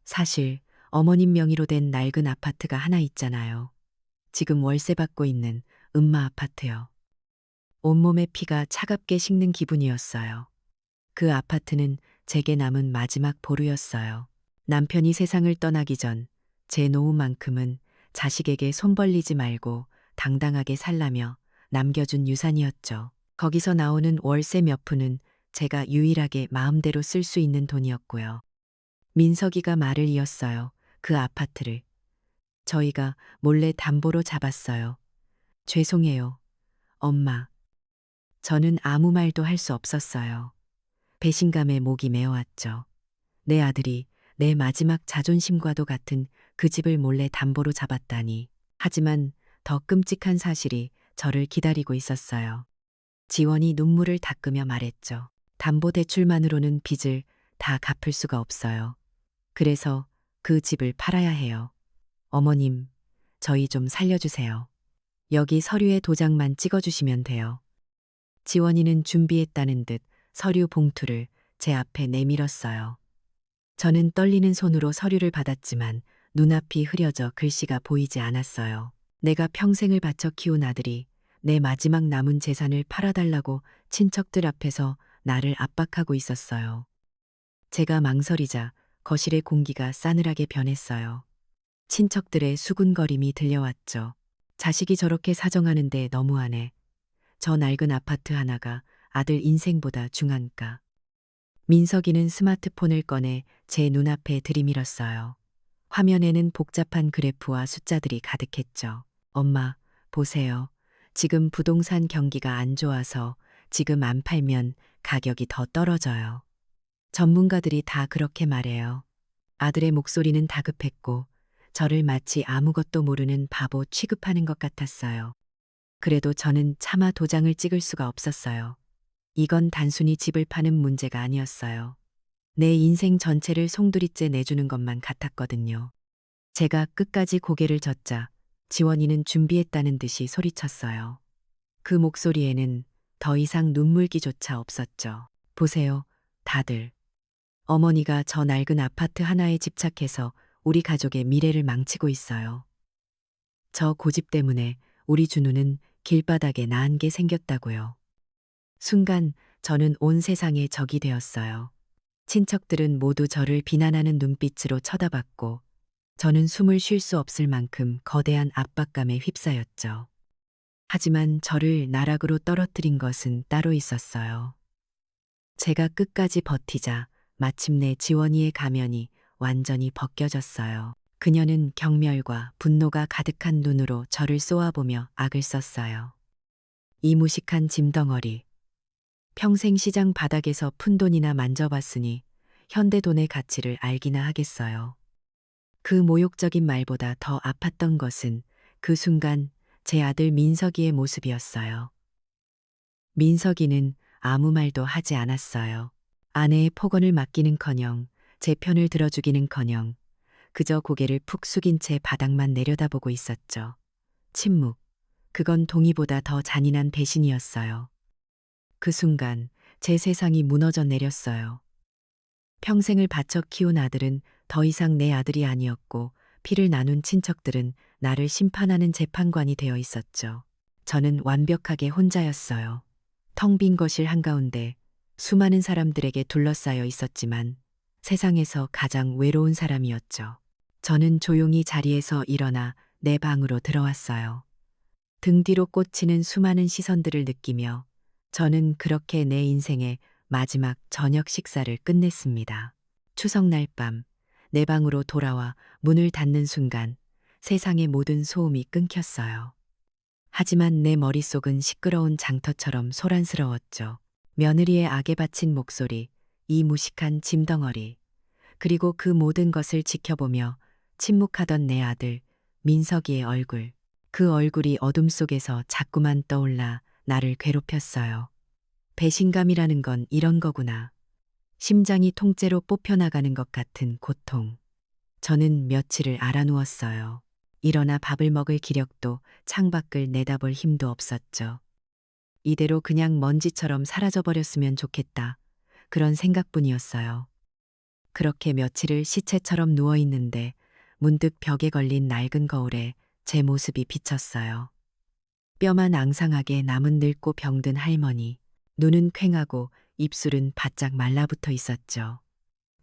사실 어머님 명의로 된 낡은 아파트가 하나 있잖아요. 지금 월세 받고 있는 음마 아파트요. 온몸에 피가 차갑게 식는 기분이었어요. 그 아파트는 제게 남은 마지막 보루였어요. 남편이 세상을 떠나기 전 제 노후만큼은 자식에게 손 벌리지 말고 당당하게 살라며 남겨준 유산이었죠. 거기서 나오는 월세 몇 푼은 제가 유일하게 마음대로 쓸 수 있는 돈이었고요. 민석이가 말을 이었어요. 그 아파트를 저희가 몰래 담보로 잡았어요. 죄송해요, 엄마. 저는 아무 말도 할 수 없었어요. 배신감에 목이 메어왔죠. 내 아들이 내 마지막 자존심과도 같은 그 집을 몰래 담보로 잡았다니. 하지만 더 끔찍한 사실이 저를 기다리고 있었어요. 지원이 눈물을 닦으며 말했죠. 담보 대출만으로는 빚을 다 갚을 수가 없어요. 그래서 그 집을 팔아야 해요. 어머님, 저희 좀 살려주세요. 여기 서류에 도장만 찍어주시면 돼요. 지원이는 준비했다는 듯 서류 봉투를 제 앞에 내밀었어요. 저는 떨리는 손으로 서류를 받았지만 눈앞이 흐려져 글씨가 보이지 않았어요. 내가 평생을 바쳐 키운 아들이 내 마지막 남은 재산을 팔아달라고 친척들 앞에서 나를 압박하고 있었어요. 제가 망설이자 거실의 공기가 싸늘하게 변했어요. 친척들의 수군거림이 들려왔죠. 자식이 저렇게 사정하는데 너무하네. 저 낡은 아파트 하나가 아들 인생보다 중한가. 민석이는 스마트폰을 꺼내 제 눈앞에 들이밀었어요. 화면에는 복잡한 그래프와 숫자들이 가득했죠. 엄마, 보세요. 지금 부동산 경기가 안 좋아서 지금 안 팔면 가격이 더 떨어져요. 전문가들이 다 그렇게 말해요. 아들의 목소리는 다급했고 저를 마치 아무것도 모르는 바보 취급하는 것 같았어요. 그래도 저는 차마 도장을 찍을 수가 없었어요. 이건 단순히 집을 파는 문제가 아니었어요. 내 인생 전체를 송두리째 내주는 것만 같았거든요. 제가 끝까지 고개를 젓자 지원이는 준비했다는 듯이 소리쳤어요. 그 목소리에는 더 이상 눈물기조차 없었죠. 보세요, 다들. 어머니가 저 낡은 아파트 하나에 집착해서 우리 가족의 미래를 망치고 있어요. 저 고집 때문에 우리 준우는 길바닥에 나은 게 생겼다고요. 순간 저는 온 세상의 적이 되었어요. 친척들은 모두 저를 비난하는 눈빛으로 쳐다봤고 저는 숨을 쉴 수 없을 만큼 거대한 압박감에 휩싸였죠. 하지만 저를 나락으로 떨어뜨린 것은 따로 있었어요. 제가 끝까지 버티자 마침내 지원이의 가면이 완전히 벗겨졌어요. 그녀는 경멸과 분노가 가득한 눈으로 저를 쏘아보며 악을 썼어요. 이 무식한 짐덩어리. 평생 시장 바닥에서 푼돈이나 만져봤으니 현대 돈의 가치를 알기나 하겠어요. 그 모욕적인 말보다 더 아팠던 것은 그 순간 제 아들 민석이의 모습이었어요. 민석이는 아무 말도 하지 않았어요. 아내의 폭언을 맡기는커녕 제 편을 들어주기는커녕 그저 고개를 푹 숙인 채 바닥만 내려다보고 있었죠. 침묵. 그건 동의보다 더 잔인한 배신이었어요. 그 순간 제 세상이 무너져 내렸어요. 평생을 바쳐 키운 아들은 더 이상 내 아들이 아니었고 피를 나눈 친척들은 나를 심판하는 재판관이 되어 있었죠. 저는 완벽하게 혼자였어요. 텅 빈 거실 한가운데 수많은 사람들에게 둘러싸여 있었지만 세상에서 가장 외로운 사람이었죠. 저는 조용히 자리에서 일어나 내 방으로 들어왔어요. 등 뒤로 꽂히는 수많은 시선들을 느끼며 저는 그렇게 내 인생의 마지막 저녁 식사를 끝냈습니다. 추석날 밤, 내 방으로 돌아와 문을 닫는 순간 세상의 모든 소음이 끊겼어요. 하지만 내 머릿속은 시끄러운 장터처럼 소란스러웠죠. 며느리의 악에 바친 목소리, 이 무식한 짐덩어리, 그리고 그 모든 것을 지켜보며 침묵하던 내 아들, 민석이의 얼굴. 그 얼굴이 어둠 속에서 자꾸만 떠올라 나를 괴롭혔어요. 배신감이라는 건 이런 거구나. 심장이 통째로 뽑혀나가는 것 같은 고통. 저는 며칠을 알아누웠어요. 일어나 밥을 먹을 기력도 창밖을 내다볼 힘도 없었죠. 이대로 그냥 먼지처럼 사라져버렸으면 좋겠다. 그런 생각뿐이었어요. 그렇게 며칠을 시체처럼 누워있는데 문득 벽에 걸린 낡은 거울에 제 모습이 비쳤어요. 뼈만 앙상하게 남은 늙고 병든 할머니, 눈은 퀭하고 입술은 바짝 말라붙어 있었죠.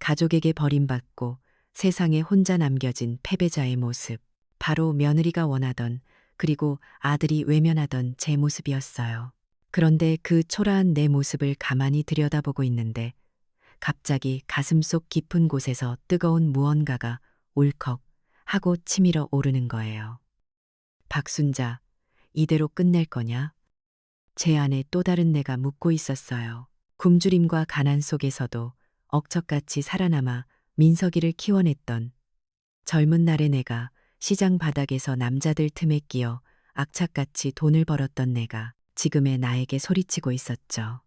가족에게 버림받고 세상에 혼자 남겨진 패배자의 모습, 바로 며느리가 원하던 그리고 아들이 외면하던 제 모습이었어요. 그런데 그 초라한 내 모습을 가만히 들여다보고 있는데 갑자기 가슴속 깊은 곳에서 뜨거운 무언가가 울컥 하고 치밀어 오르는 거예요. 박순자, 이대로 끝낼 거냐? 제 안에 또 다른 내가 묻고 있었어요. 굶주림과 가난 속에서도 억척같이 살아남아 민석이를 키워냈던 젊은 날의 내가, 시장 바닥에서 남자들 틈에 끼어 악착같이 돈을 벌었던 내가 지금의 나에게 소리치고 있었죠.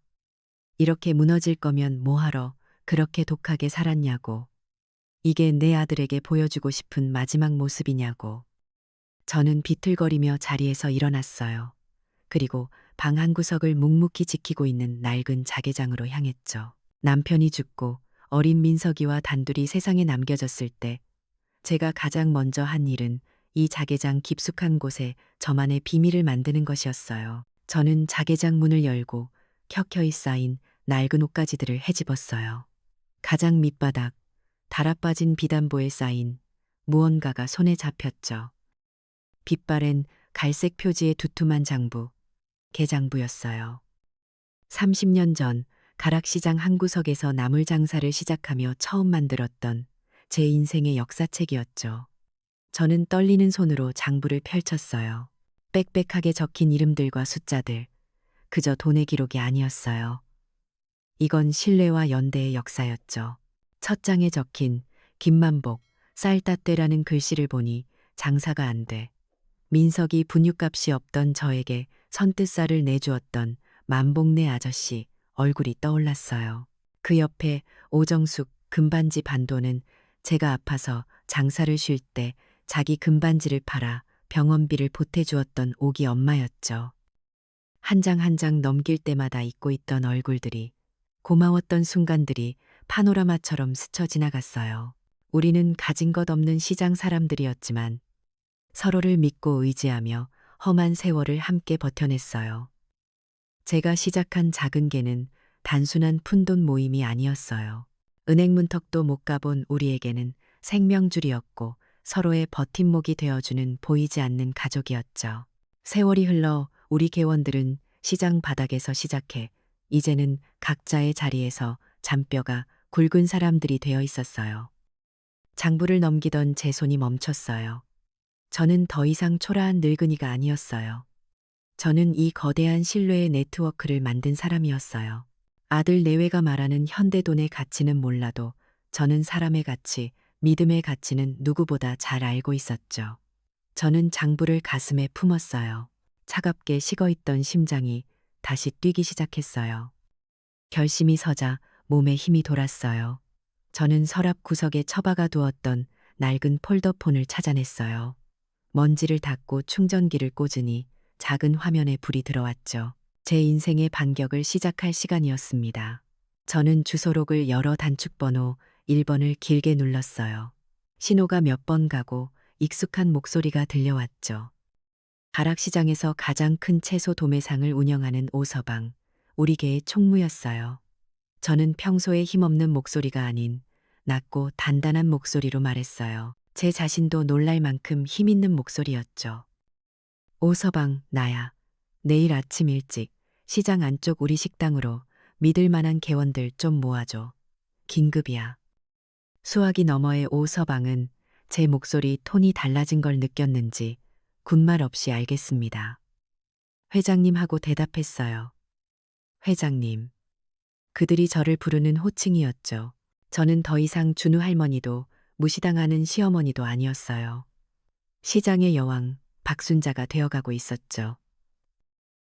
이렇게 무너질 거면 뭐하러 그렇게 독하게 살았냐고. 이게 내 아들에게 보여주고 싶은 마지막 모습이냐고. 저는 비틀거리며 자리에서 일어났어요. 그리고 방 한 구석을 묵묵히 지키고 있는 낡은 자개장으로 향했죠. 남편이 죽고 어린 민석이와 단둘이 세상에 남겨졌을 때 제가 가장 먼저 한 일은 이 자개장 깊숙한 곳에 저만의 비밀을 만드는 것이었어요. 저는 자개장 문을 열고 켜켜이 쌓인 낡은 옷가지들을 헤집었어요. 가장 밑바닥, 달아빠진 비단보에 쌓인 무언가가 손에 잡혔죠. 빛바랜 갈색 표지의 두툼한 장부, 개장부였어요. 30년 전 가락시장 한 구석에서 나물 장사를 시작하며 처음 만들었던 제 인생의 역사책이었죠. 저는 떨리는 손으로 장부를 펼쳤어요. 빽빽하게 적힌 이름들과 숫자들, 그저 돈의 기록이 아니었어요. 이건 신뢰와 연대의 역사였죠. 첫 장에 적힌 김만복, 쌀따떼라는 글씨를 보니 장사가 안 돼. 민석이 분유값이 없던 저에게 선뜻 쌀을 내주었던 만복네 아저씨 얼굴이 떠올랐어요. 그 옆에 오정숙 금반지 반도는 제가 아파서 장사를 쉴 때 자기 금반지를 팔아 병원비를 보태주었던 오기 엄마였죠. 한 장 한 장 넘길 때마다 잊고 있던 얼굴들이, 고마웠던 순간들이 파노라마처럼 스쳐 지나갔어요. 우리는 가진 것 없는 시장 사람들이었지만 서로를 믿고 의지하며 험한 세월을 함께 버텨냈어요. 제가 시작한 작은 개는 단순한 푼돈 모임이 아니었어요. 은행 문턱도 못 가본 우리에게는 생명줄이었고 서로의 버팀목이 되어주는 보이지 않는 가족이었죠. 세월이 흘러 우리 개원들은 시장 바닥에서 시작해 이제는 각자의 자리에서 잔뼈가 굵은 사람들이 되어 있었어요. 장부를 넘기던 제 손이 멈췄어요. 저는 더 이상 초라한 늙은이가 아니었어요. 저는 이 거대한 신뢰의 네트워크를 만든 사람이었어요. 아들 내외가 말하는 현대돈의 가치는 몰라도 저는 사람의 가치, 믿음의 가치는 누구보다 잘 알고 있었죠. 저는 장부를 가슴에 품었어요. 차갑게 식어있던 심장이 다시 뛰기 시작했어요. 결심이 서자 몸에 힘이 돌았어요. 저는 서랍 구석에 처박아 두었던 낡은 폴더폰을 찾아냈어요. 먼지를 닦고 충전기를 꽂으니 작은 화면에 불이 들어왔죠. 제 인생의 반격을 시작할 시간이었습니다. 저는 주소록을 열어 단축번호 1번을 길게 눌렀어요. 신호가 몇 번 가고 익숙한 목소리가 들려왔죠. 가락시장에서 가장 큰 채소 도매상을 운영하는 오서방, 우리 개의 총무였어요. 저는 평소에 힘없는 목소리가 아닌 낮고 단단한 목소리로 말했어요. 제 자신도 놀랄 만큼 힘있는 목소리였죠. 오서방, 나야. 내일 아침 일찍 시장 안쪽 우리 식당으로 믿을 만한 개원들 좀 모아줘. 긴급이야. 수화기 너머의 오서방은 제 목소리 톤이 달라진 걸 느꼈는지 군말 없이 알겠습니다. 회장님하고 대답했어요. 회장님. 그들이 저를 부르는 호칭이었죠. 저는 더 이상 준우 할머니도 무시당하는 시어머니도 아니었어요. 시장의 여왕 박순자가 되어가고 있었죠.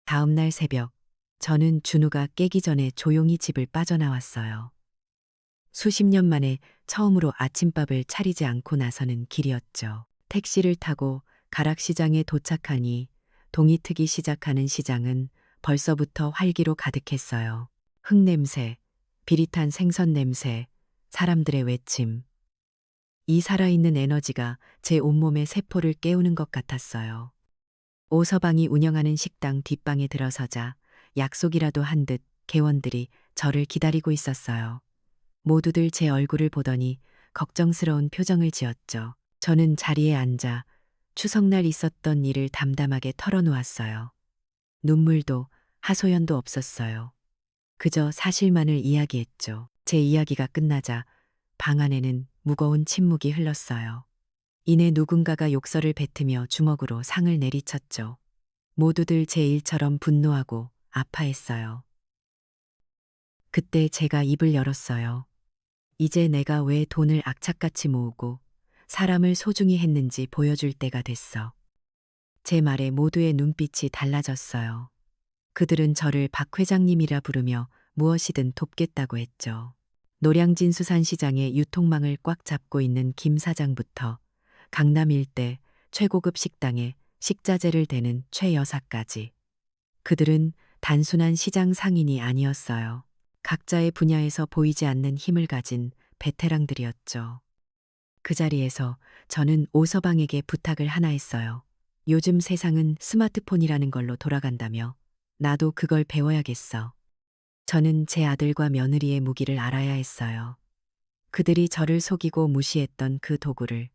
다음 날 새벽, 저는 준우가 깨기 전에 조용히 집을 빠져나왔어요. 수십 년 만에 처음으로 아침밥을 차리지 않고 나서는 길이었죠. 택시를 타고 가락시장에 도착하니 동이 트기 시작하는 시장은 벌써부터 활기로 가득했어요. 흙냄새, 비릿한 생선 냄새, 사람들의 외침. 이 살아있는 에너지가 제 온몸의 세포를 깨우는 것 같았어요. 오서방이 운영하는 식당 뒷방에 들어서자 약속이라도 한 듯 개원들이 저를 기다리고 있었어요. 모두들 제 얼굴을 보더니 걱정스러운 표정을 지었죠. 저는 자리에 앉아 추석날 있었던 일을 담담하게 털어놓았어요. 눈물도 하소연도 없었어요. 그저 사실만을 이야기했죠. 제 이야기가 끝나자 방 안에는 무거운 침묵이 흘렀어요. 이내 누군가가 욕설을 뱉으며 주먹으로 상을 내리쳤죠. 모두들 제 일처럼 분노하고 아파했어요. 그때 제가 입을 열었어요. 이제 내가 왜 돈을 악착같이 모으고 사람을 소중히 했는지 보여줄 때가 됐어. 제 말에 모두의 눈빛이 달라졌어요. 그들은 저를 박 회장님이라 부르며 무엇이든 돕겠다고 했죠. 노량진 수산시장의 유통망을 꽉 잡고 있는 김 사장부터 강남 일대 최고급 식당에 식자재를 대는 최 여사까지. 그들은 단순한 시장 상인이 아니었어요. 각자의 분야에서 보이지 않는 힘을 가진 베테랑들이었죠. 그 자리에서 저는 오서방에게 부탁을 하나 했어요. 요즘 세상은 스마트폰이라는 걸로 돌아간다며 나도 그걸 배워야겠어. 저는 제 아들과 며느리의 무기를 알아야 했어요. 그들이 저를 속이고 무시했던 그 도구를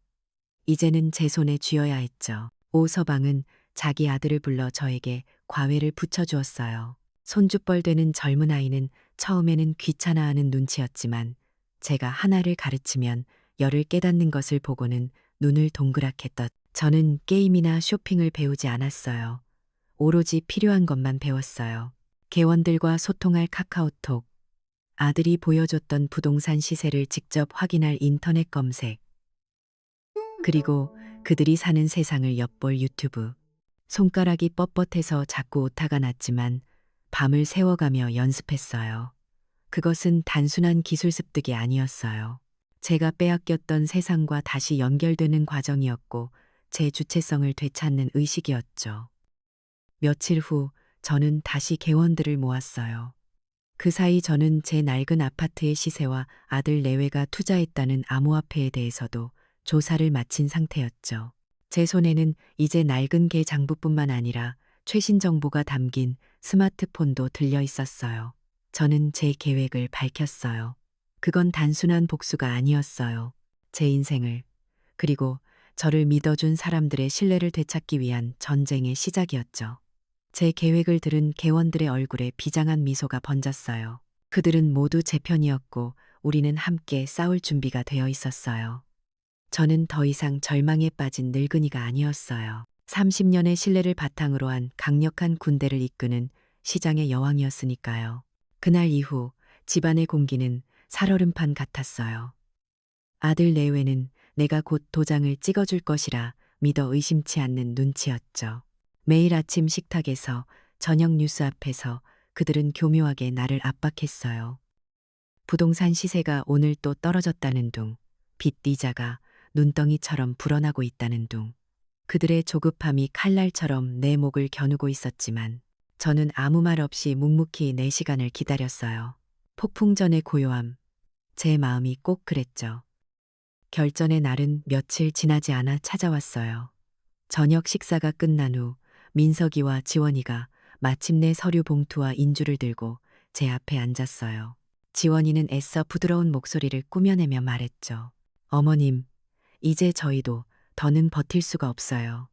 이제는 제 손에 쥐어야 했죠. 오서방은 자기 아들을 불러 저에게 과외를 붙여주었어요. 손주뻘 되는 젊은 아이는 처음에는 귀찮아하는 눈치였지만 제가 하나를 가르치면 열을 깨닫는 것을 보고는 눈을 동그랗게 떴. 저는 게임이나 쇼핑을 배우지 않았어요. 오로지 필요한 것만 배웠어요. 개원들과 소통할 카카오톡, 아들이 보여줬던 부동산 시세를 직접 확인할 인터넷 검색, 그리고 그들이 사는 세상을 엿볼 유튜브. 손가락이 뻣뻣해서 자꾸 오타가 났지만 밤을 새워가며 연습했어요. 그것은 단순한 기술 습득이 아니었어요. 제가 빼앗겼던 세상과 다시 연결되는 과정이었고 제 주체성을 되찾는 의식이었죠. 며칠 후 저는 다시 개원들을 모았어요. 그 사이 저는 제 낡은 아파트의 시세와 아들 내외가 투자했다는 암호화폐에 대해서도 조사를 마친 상태였죠. 제 손에는 이제 낡은 개 장부뿐만 아니라 최신 정보가 담긴 스마트폰도 들려 있었어요. 저는 제 계획을 밝혔어요. 그건 단순한 복수가 아니었어요. 제 인생을, 그리고 저를 믿어준 사람들의 신뢰를 되찾기 위한 전쟁의 시작이었죠. 제 계획을 들은 개원들의 얼굴에 비장한 미소가 번졌어요. 그들은 모두 제 편이었고 우리는 함께 싸울 준비가 되어 있었어요. 저는 더 이상 절망에 빠진 늙은이가 아니었어요. 30년의 신뢰를 바탕으로 한 강력한 군대를 이끄는 시장의 여왕이었으니까요. 그날 이후 집안의 공기는 살얼음판 같았어요. 아들 내외는 내가 곧 도장을 찍어줄 것이라 믿어 의심치 않는 눈치였죠. 매일 아침 식탁에서 저녁 뉴스 앞에서 그들은 교묘하게 나를 압박했어요. 부동산 시세가 오늘 또 떨어졌다는 둥, 빚 이자가 눈덩이처럼 불어나고 있다는 둥. 그들의 조급함이 칼날처럼 내 목을 겨누고 있었지만 저는 아무 말 없이 묵묵히 내 시간을 기다렸어요. 폭풍 전의 고요함, 제 마음이 꼭 그랬죠. 결전의 날은 며칠 지나지 않아 찾아왔어요. 저녁 식사가 끝난 후 민석이와 지원이가 마침내 서류 봉투와 인주를 들고 제 앞에 앉았어요. 지원이는 애써 부드러운 목소리를 꾸며내며 말했죠. 어머님, 이제 저희도 더는 버틸 수가 없어요.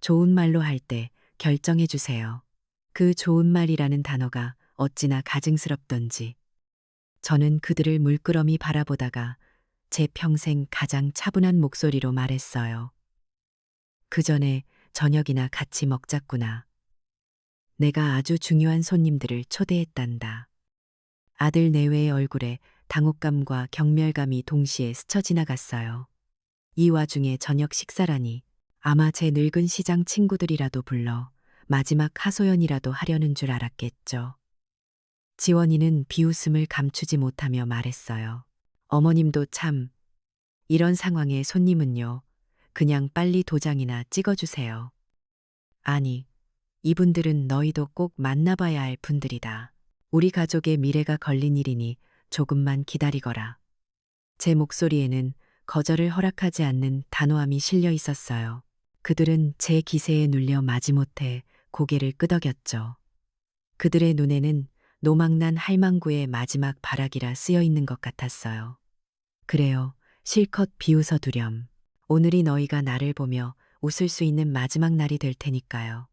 좋은 말로 할 때 결정해 주세요. 그 좋은 말이라는 단어가 어찌나 가증스럽던지. 저는 그들을 물끄러미 바라보다가 제 평생 가장 차분한 목소리로 말했어요. 그 전에 저녁이나 같이 먹자꾸나. 내가 아주 중요한 손님들을 초대했단다. 아들 내외의 얼굴에 당혹감과 경멸감이 동시에 스쳐 지나갔어요. 이 와중에 저녁 식사라니 아마 제 늙은 시장 친구들이라도 불러 마지막 하소연이라도 하려는 줄 알았겠죠. 지원이는 비웃음을 감추지 못하며 말했어요. 어머님도 참, 이런 상황에 손님은요, 그냥 빨리 도장이나 찍어주세요. 아니, 이분들은 너희도 꼭 만나봐야 할 분들이다. 우리 가족의 미래가 걸린 일이니 조금만 기다리거라. 제 목소리에는 거절을 허락하지 않는 단호함이 실려 있었어요. 그들은 제 기세에 눌려 마지못해 고개를 끄덕였죠. 그들의 눈에는 노망난 할망구의 마지막 발악이라 쓰여 있는 것 같았어요. 그래요. 실컷 비웃어 두렴. 오늘이 너희가 나를 보며 웃을 수 있는 마지막 날이 될 테니까요.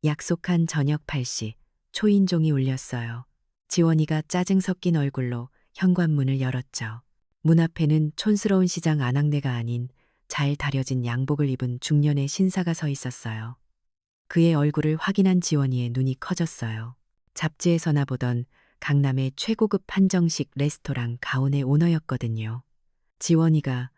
약속한 저녁 8시 초인종이 울렸어요. 지원이가 짜증 섞인 얼굴로 현관문을 열었죠. 문 앞에는 촌스러운 시장 안악내가 아닌 잘 다려진 양복을 입은 중년의 신사가 서 있었어요. 그의 얼굴을 확인한 지원이의 눈이 커졌어요. 잡지에서나 보던 강남의 최고급 한정식 레스토랑 가온의 오너였거든요. 지원이가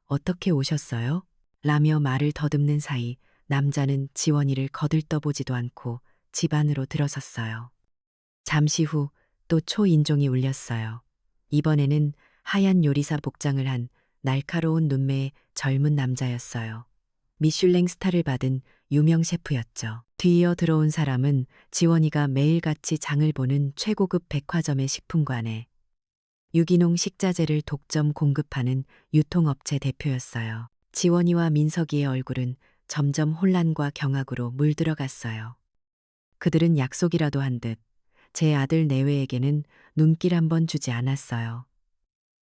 어떻게 오셨어요? 라며 말을 더듬는 사이 남자는 지원이를 거들떠보지도 않고 집 안으로 들어섰어요. 잠시 후 또 초인종이 울렸어요. 이번에는 하얀 요리사 복장을 한 날카로운 눈매의 젊은 남자였어요. 미슐랭 스타를 받은 유명 셰프였죠. 뒤이어 들어온 사람은 지원이가 매일같이 장을 보는 최고급 백화점의 식품관에 유기농 식자재를 독점 공급하는 유통업체 대표였어요. 지원이와 민석이의 얼굴은 점점 혼란과 경악으로 물들어갔어요. 그들은 약속이라도 한 듯 제 아들 내외에게는 눈길 한 번 주지 않았어요.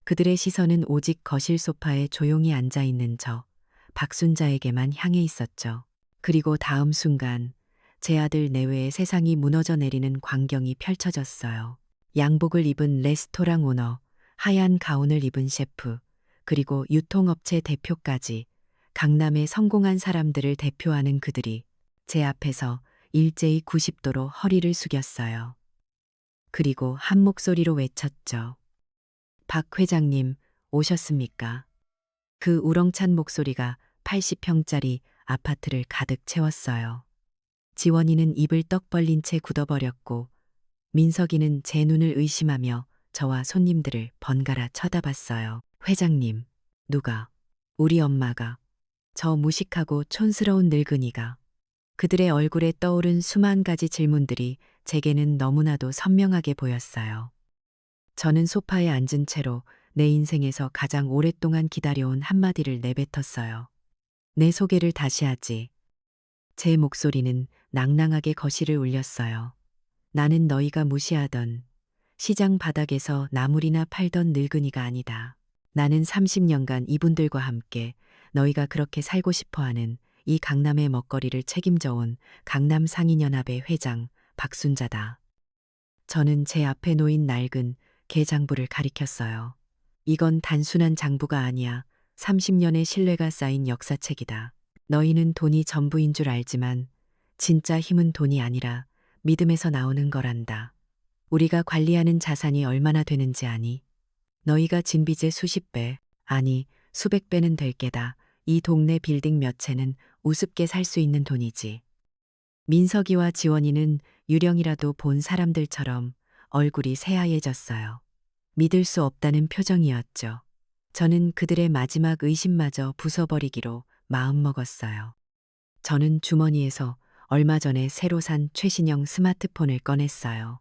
그들의 시선은 오직 거실 소파에 조용히 앉아 있는 저 박순자에게만 향해 있었죠. 그리고 다음 순간 제 아들 내외의 세상이 무너져 내리는 광경이 펼쳐졌어요. 양복을 입은 레스토랑 오너, 하얀 가운을 입은 셰프, 그리고 유통업체 대표까지 강남의 성공한 사람들을 대표하는 그들이 제 앞에서 일제히 90도로 허리를 숙였어요. 그리고 한 목소리로 외쳤죠. 박 회장님, 오셨습니까? 그 우렁찬 목소리가 80평짜리 아파트를 가득 채웠어요. 지원이는 입을 떡 벌린 채 굳어버렸고, 민석이는 제 눈을 의심하며 저와 손님들을 번갈아 쳐다봤어요. 회장님, 누가? 우리 엄마가. 저 무식하고 촌스러운 늙은이가. 그들의 얼굴에 떠오른 수만 가지 질문들이 제게는 너무나도 선명하게 보였어요. 저는 소파에 앉은 채로 내 인생에서 가장 오랫동안 기다려온 한마디를 내뱉었어요. 내 소개를 다시 하지. 제 목소리는 낭낭하게 거실을 울렸어요. 나는 너희가 무시하던 시장 바닥에서 나물이나 팔던 늙은이가 아니다. 나는 30년간 이분들과 함께 너희가 그렇게 살고 싶어하는 이 강남의 먹거리를 책임져온 강남 상인연합의 회장 박순자다. 저는 제 앞에 놓인 낡은 개장부를 가리켰어요. 이건 단순한 장부가 아니야. 30년의 신뢰가 쌓인 역사책이다. 너희는 돈이 전부인 줄 알지만 진짜 힘은 돈이 아니라 믿음에서 나오는 거란다. 우리가 관리하는 자산이 얼마나 되는지 아니? 너희가 진 빚의 수십 배, 아니 수백 배는 될 게다. 이 동네 빌딩 몇 채는 우습게 살 수 있는 돈이지. 민석이와 지원이는 유령이라도 본 사람들처럼 얼굴이 새하얘졌어요. 믿을 수 없다는 표정이었죠. 저는 그들의 마지막 의심마저 부숴버리기로 마음먹었어요. 저는 주머니에서 얼마 전에 새로 산 최신형 스마트폰을 꺼냈어요.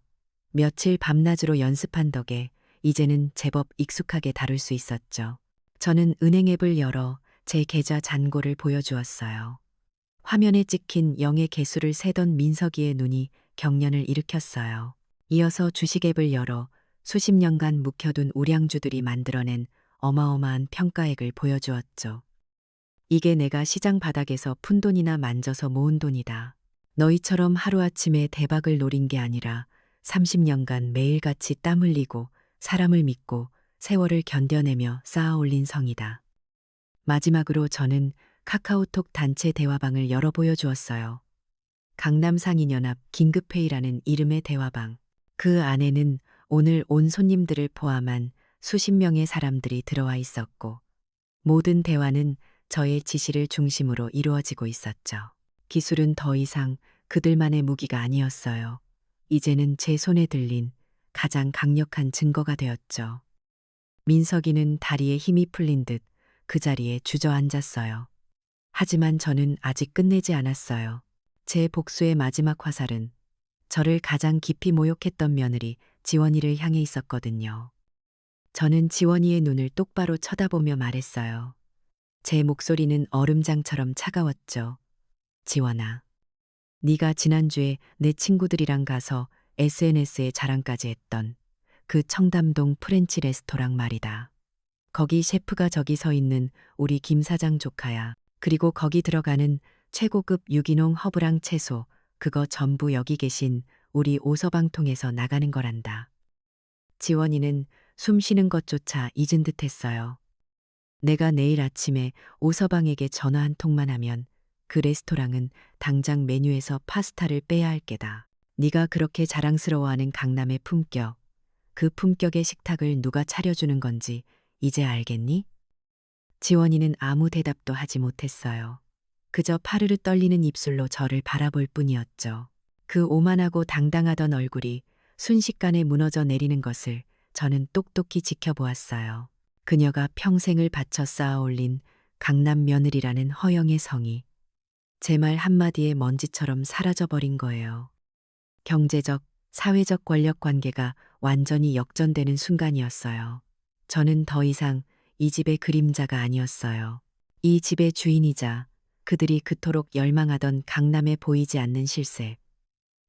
며칠 밤낮으로 연습한 덕에 이제는 제법 익숙하게 다룰 수 있었죠. 저는 은행 앱을 열어 제 계좌 잔고를 보여주었어요. 화면에 찍힌 0의 개수를 세던 민석이의 눈이 경련을 일으켰어요. 이어서 주식 앱을 열어 수십 년간 묵혀둔 우량주들이 만들어낸 어마어마한 평가액을 보여주었죠. 이게 내가 시장 바닥에서 푼돈이나 만져서 모은 돈이다. 너희처럼 하루아침에 대박을 노린 게 아니라 30년간 매일같이 땀 흘리고 사람을 믿고 세월을 견뎌내며 쌓아 올린 성이다. 마지막으로 저는 카카오톡 단체 대화방을 열어 보여주었어요. 강남상인연합 긴급회의라는 이름의 대화방. 그 안에는 오늘 온 손님들을 포함한 수십 명의 사람들이 들어와 있었고, 모든 대화는 저의 지시를 중심으로 이루어지고 있었죠. 기술은 더 이상 그들만의 무기가 아니었어요. 이제는 제 손에 들린 가장 강력한 증거가 되었죠. 민석이는 다리에 힘이 풀린 듯 그 자리에 주저앉았어요. 하지만 저는 아직 끝내지 않았어요. 제 복수의 마지막 화살은 저를 가장 깊이 모욕했던 며느리 지원이를 향해 있었거든요. 저는 지원이의 눈을 똑바로 쳐다보며 말했어요. 제 목소리는 얼음장처럼 차가웠죠. 지원아, 네가 지난주에 내 친구들이랑 가서 SNS에 자랑까지 했던 그 청담동 프렌치 레스토랑 말이다. 거기 셰프가 저기 서 있는 우리 김 사장 조카야. 그리고 거기 들어가는 최고급 유기농 허브랑 채소, 그거 전부 여기 계신 우리 오서방 통해서 나가는 거란다. 지원이는 숨 쉬는 것조차 잊은 듯 했어요. 내가 내일 아침에 오서방에게 전화 한 통만 하면 그 레스토랑은 당장 메뉴에서 파스타를 빼야 할 게다. 네가 그렇게 자랑스러워하는 강남의 품격, 그 품격의 식탁을 누가 차려주는 건지 이제 알겠니? 지원이는 아무 대답도 하지 못했어요. 그저 파르르 떨리는 입술로 저를 바라볼 뿐이었죠. 그 오만하고 당당하던 얼굴이 순식간에 무너져 내리는 것을 저는 똑똑히 지켜보았어요. 그녀가 평생을 바쳐 쌓아 올린 강남 며느리라는 허영의 성이 제 말 한마디에 먼지처럼 사라져버린 거예요. 경제적, 사회적 권력 관계가 완전히 역전되는 순간이었어요. 저는 더 이상 이 집의 그림자가 아니었어요. 이 집의 주인이자 그들이 그토록 열망하던 강남에 보이지 않는 실세.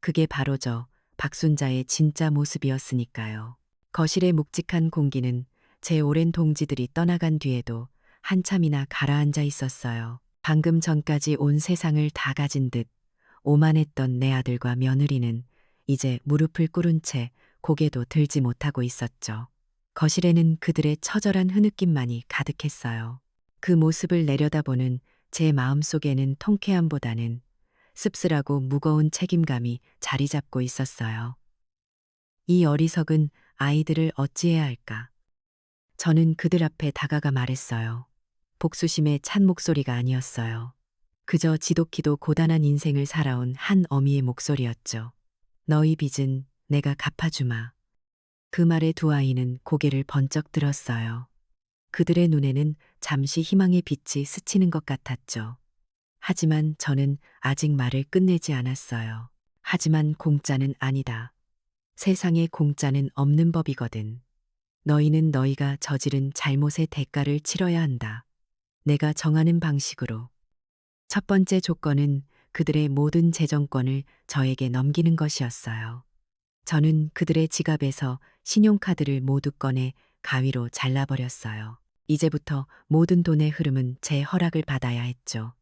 그게 바로 저 박순자의 진짜 모습이었으니까요. 거실의 묵직한 공기는 제 오랜 동지들이 떠나간 뒤에도 한참이나 가라앉아 있었어요. 방금 전까지 온 세상을 다 가진 듯 오만했던 내 아들과 며느리는 이제 무릎을 꿇은 채 고개도 들지 못하고 있었죠. 거실에는 그들의 처절한 흐느낌만이 가득했어요. 그 모습을 내려다보는 제 마음속에는 통쾌함보다는 씁쓸하고 무거운 책임감이 자리 잡고 있었어요. 이 어리석은 아이들을 어찌해야 할까? 저는 그들 앞에 다가가 말했어요. 복수심에 찬 목소리가 아니었어요. 그저 지독히도 고단한 인생을 살아온 한 어미의 목소리였죠. 너희 빚은 내가 갚아주마. 그 말에 두 아이는 고개를 번쩍 들었어요. 그들의 눈에는 잠시 희망의 빛이 스치는 것 같았죠. 하지만 저는 아직 말을 끝내지 않았어요. 하지만 공짜는 아니다. 세상에 공짜는 없는 법이거든. 너희는 너희가 저지른 잘못의 대가를 치러야 한다. 내가 정하는 방식으로. 첫 번째 조건은 그들의 모든 재정권을 저에게 넘기는 것이었어요. 저는 그들의 지갑에서 신용카드를 모두 꺼내 가위로 잘라버렸어요. 이제부터 모든 돈의 흐름은 제 허락을 받아야 했죠.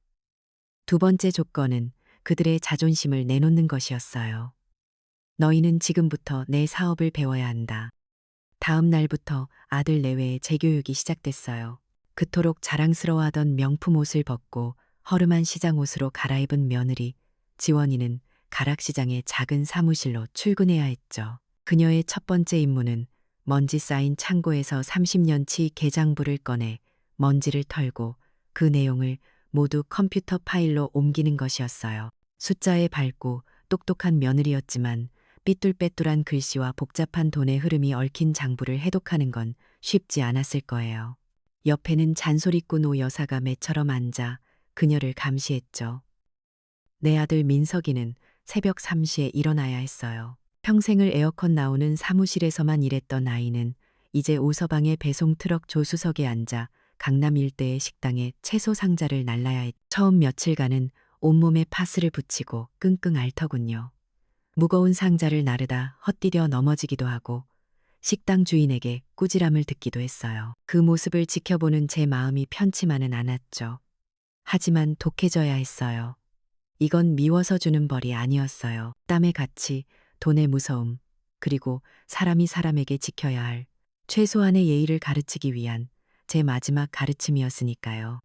두 번째 조건은 그들의 자존심을 내놓는 것이었어요. 너희는 지금부터 내 사업을 배워야 한다. 다음 날부터 아들 내외의 재교육이 시작됐어요. 그토록 자랑스러워하던 명품 옷을 벗고 허름한 시장 옷으로 갈아입은 며느리, 지원이는 가락시장의 작은 사무실로 출근해야 했죠. 그녀의 첫 번째 임무는 먼지 쌓인 창고에서 30년치 계장부를 꺼내 먼지를 털고 그 내용을 모두 컴퓨터 파일로 옮기는 것이었어요. 숫자에 밝고 똑똑한 며느리였지만 삐뚤빼뚤한 글씨와 복잡한 돈의 흐름이 얽힌 장부를 해독하는 건 쉽지 않았을 거예요. 옆에는 잔소리꾼 오 여사가 매처럼 앉아 그녀를 감시했죠. 내 아들 민석이는 새벽 3시에 일어나야 했어요. 평생을 에어컨 나오는 사무실에서만 일했던 아이는 이제 오서방의 배송 트럭 조수석에 앉아 강남 일대의 식당에 채소 상자를 날라야 했. 처음 며칠간은 온몸에 파스를 붙이고 끙끙 앓더군요. 무거운 상자를 나르다 헛디뎌 넘어지기도 하고 식당 주인에게 꾸지람을 듣기도 했어요. 그 모습을 지켜보는 제 마음이 편치만은 않았죠. 하지만 독해져야 했어요. 이건 미워서 주는 벌이 아니었어요. 땀의 가치, 돈의 무서움, 그리고 사람이 사람에게 지켜야 할 최소한의 예의를 가르치기 위한 제 마지막 가르침이었으니까요.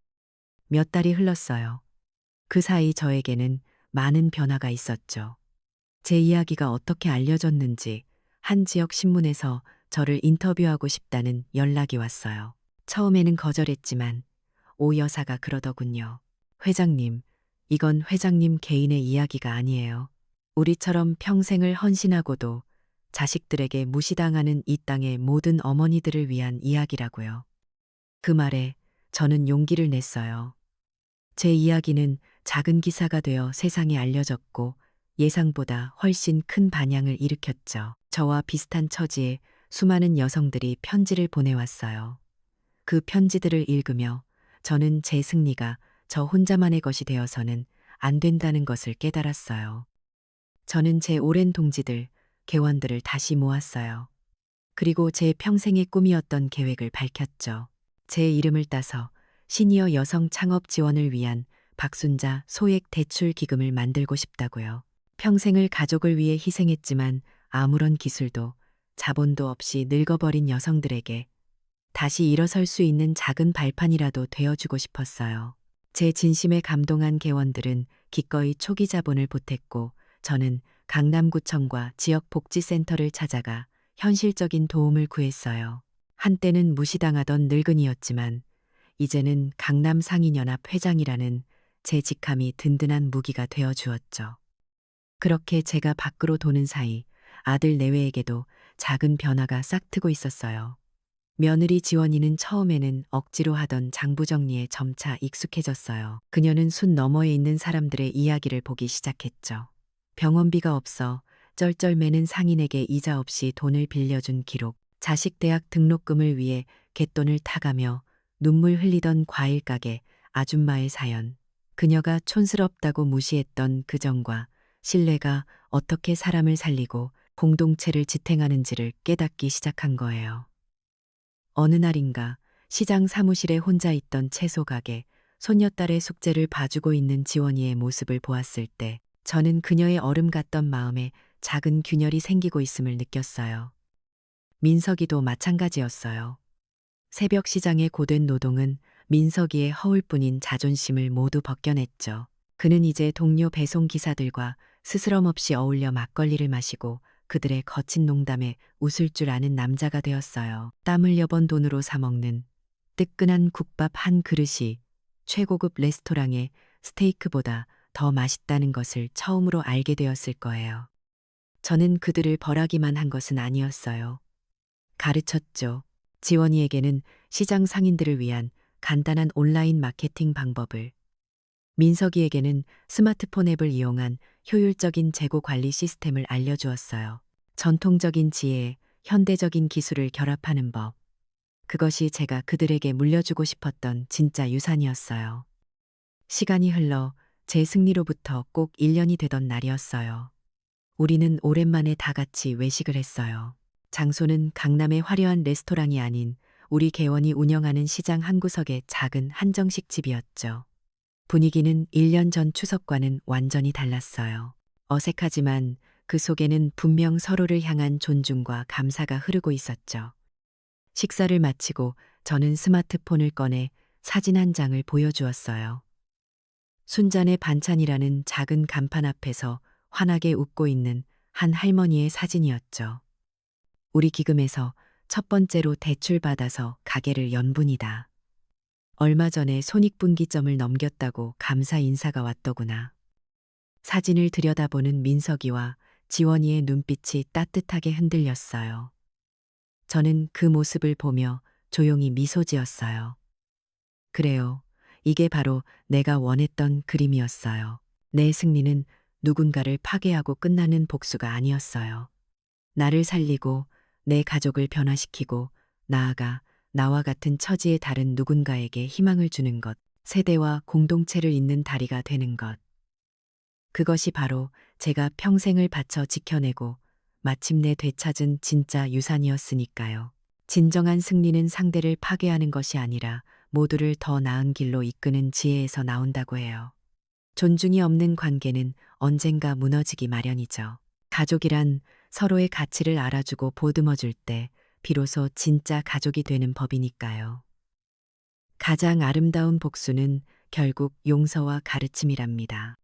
몇 달이 흘렀어요. 그 사이 저에게는 많은 변화가 있었죠. 제 이야기가 어떻게 알려졌는지 한 지역 신문에서 저를 인터뷰하고 싶다는 연락이 왔어요. 처음에는 거절했지만 오 여사가 그러더군요. 회장님, 이건 회장님 개인의 이야기가 아니에요. 우리처럼 평생을 헌신하고도 자식들에게 무시당하는 이 땅의 모든 어머니들을 위한 이야기라고요. 그 말에 저는 용기를 냈어요. 제 이야기는 작은 기사가 되어 세상에 알려졌고 예상보다 훨씬 큰 반향을 일으켰죠. 저와 비슷한 처지에 수많은 여성들이 편지를 보내왔어요. 그 편지들을 읽으며 저는 제 승리가 저 혼자만의 것이 되어서는 안 된다는 것을 깨달았어요. 저는 제 오랜 동지들, 개원들을 다시 모았어요. 그리고 제 평생의 꿈이었던 계획을 밝혔죠. 제 이름을 따서 시니어 여성 창업 지원을 위한 박순자 소액 대출 기금을 만들고 싶다고요. 평생을 가족을 위해 희생했지만 아무런 기술도 자본도 없이 늙어버린 여성들에게 다시 일어설 수 있는 작은 발판이라도 되어주고 싶었어요. 제 진심에 감동한 개원들은 기꺼이 초기 자본을 보탰고 저는 강남구청과 지역복지센터를 찾아가 현실적인 도움을 구했어요. 한때는 무시당하던 늙은이였지만 이제는 강남상인연합 회장이라는 제 직함이 든든한 무기가 되어 주었죠. 그렇게 제가 밖으로 도는 사이 아들 내외에게도 작은 변화가 싹트고 있었어요. 며느리 지원이는 처음에는 억지로 하던 장부 정리에 점차 익숙해졌어요. 그녀는 순 너머에 있는 사람들의 이야기를 보기 시작했죠. 병원비가 없어 쩔쩔매는 상인에게 이자 없이 돈을 빌려준 기록, 자식 대학 등록금을 위해 갯돈을 타가며 눈물 흘리던 과일 가게 아줌마의 사연, 그녀가 촌스럽다고 무시했던 그정과 신뢰가 어떻게 사람을 살리고 공동체를 지탱하는지를 깨닫기 시작한 거예요. 어느 날인가 시장 사무실에 혼자 있던 채소 가게 손녀딸의 숙제를 봐주고 있는 지원이의 모습을 보았을 때 저는 그녀의 얼음 같던 마음에 작은 균열이 생기고 있음을 느꼈어요. 민석이도 마찬가지였어요. 새벽 시장의 고된 노동은 민석이의 허울뿐인 자존심을 모두 벗겨냈죠. 그는 이제 동료 배송 기사들과 스스럼 없이 어울려 막걸리를 마시고 그들의 거친 농담에 웃을 줄 아는 남자가 되었어요. 땀 흘려 번 돈으로 사 먹는 뜨끈한 국밥 한 그릇이 최고급 레스토랑의 스테이크보다 더 맛있다는 것을 처음으로 알게 되었을 거예요. 저는 그들을 벌하기만 한 것은 아니었어요. 가르쳤죠. 지원이에게는 시장 상인들을 위한 간단한 온라인 마케팅 방법을, 민석이에게는 스마트폰 앱을 이용한 효율적인 재고 관리 시스템을 알려주었어요. 전통적인 지혜에 현대적인 기술을 결합하는 법. 그것이 제가 그들에게 물려주고 싶었던 진짜 유산이었어요. 시간이 흘러 제 승리로부터 꼭 1년이 되던 날이었어요. 우리는 오랜만에 다 같이 외식을 했어요. 장소는 강남의 화려한 레스토랑이 아닌 우리 개원이 운영하는 시장 한 구석의 작은 한정식 집이었죠. 분위기는 1년 전 추석과는 완전히 달랐어요. 어색하지만 그 속에는 분명 서로를 향한 존중과 감사가 흐르고 있었죠. 식사를 마치고 저는 스마트폰을 꺼내 사진 한 장을 보여주었어요. 순잔의 반찬이라는 작은 간판 앞에서 환하게 웃고 있는 한 할머니의 사진이었죠. 우리 기금에서 첫 번째로 대출받아서 가게를 연 분이다. 얼마 전에 손익분기점을 넘겼다고 감사 인사가 왔더구나. 사진을 들여다보는 민석이와 지원이의 눈빛이 따뜻하게 흔들렸어요. 저는 그 모습을 보며 조용히 미소 지었어요. 그래요. 이게 바로 내가 원했던 그림이었어요. 내 승리는 누군가를 파괴하고 끝나는 복수가 아니었어요. 나를 살리고 내 가족을 변화시키고 나아가 나와 같은 처지의 다른 누군가에게 희망을 주는 것, 세대와 공동체를 잇는 다리가 되는 것. 그것이 바로 제가 평생을 바쳐 지켜내고 마침내 되찾은 진짜 유산이었으니까요. 진정한 승리는 상대를 파괴하는 것이 아니라 모두를 더 나은 길로 이끄는 지혜에서 나온다고 해요. 존중이 없는 관계는 언젠가 무너지기 마련이죠. 가족이란 서로의 가치를 알아주고 보듬어줄 때 비로소 진짜 가족이 되는 법이니까요. 가장 아름다운 복수는 결국 용서와 가르침이랍니다.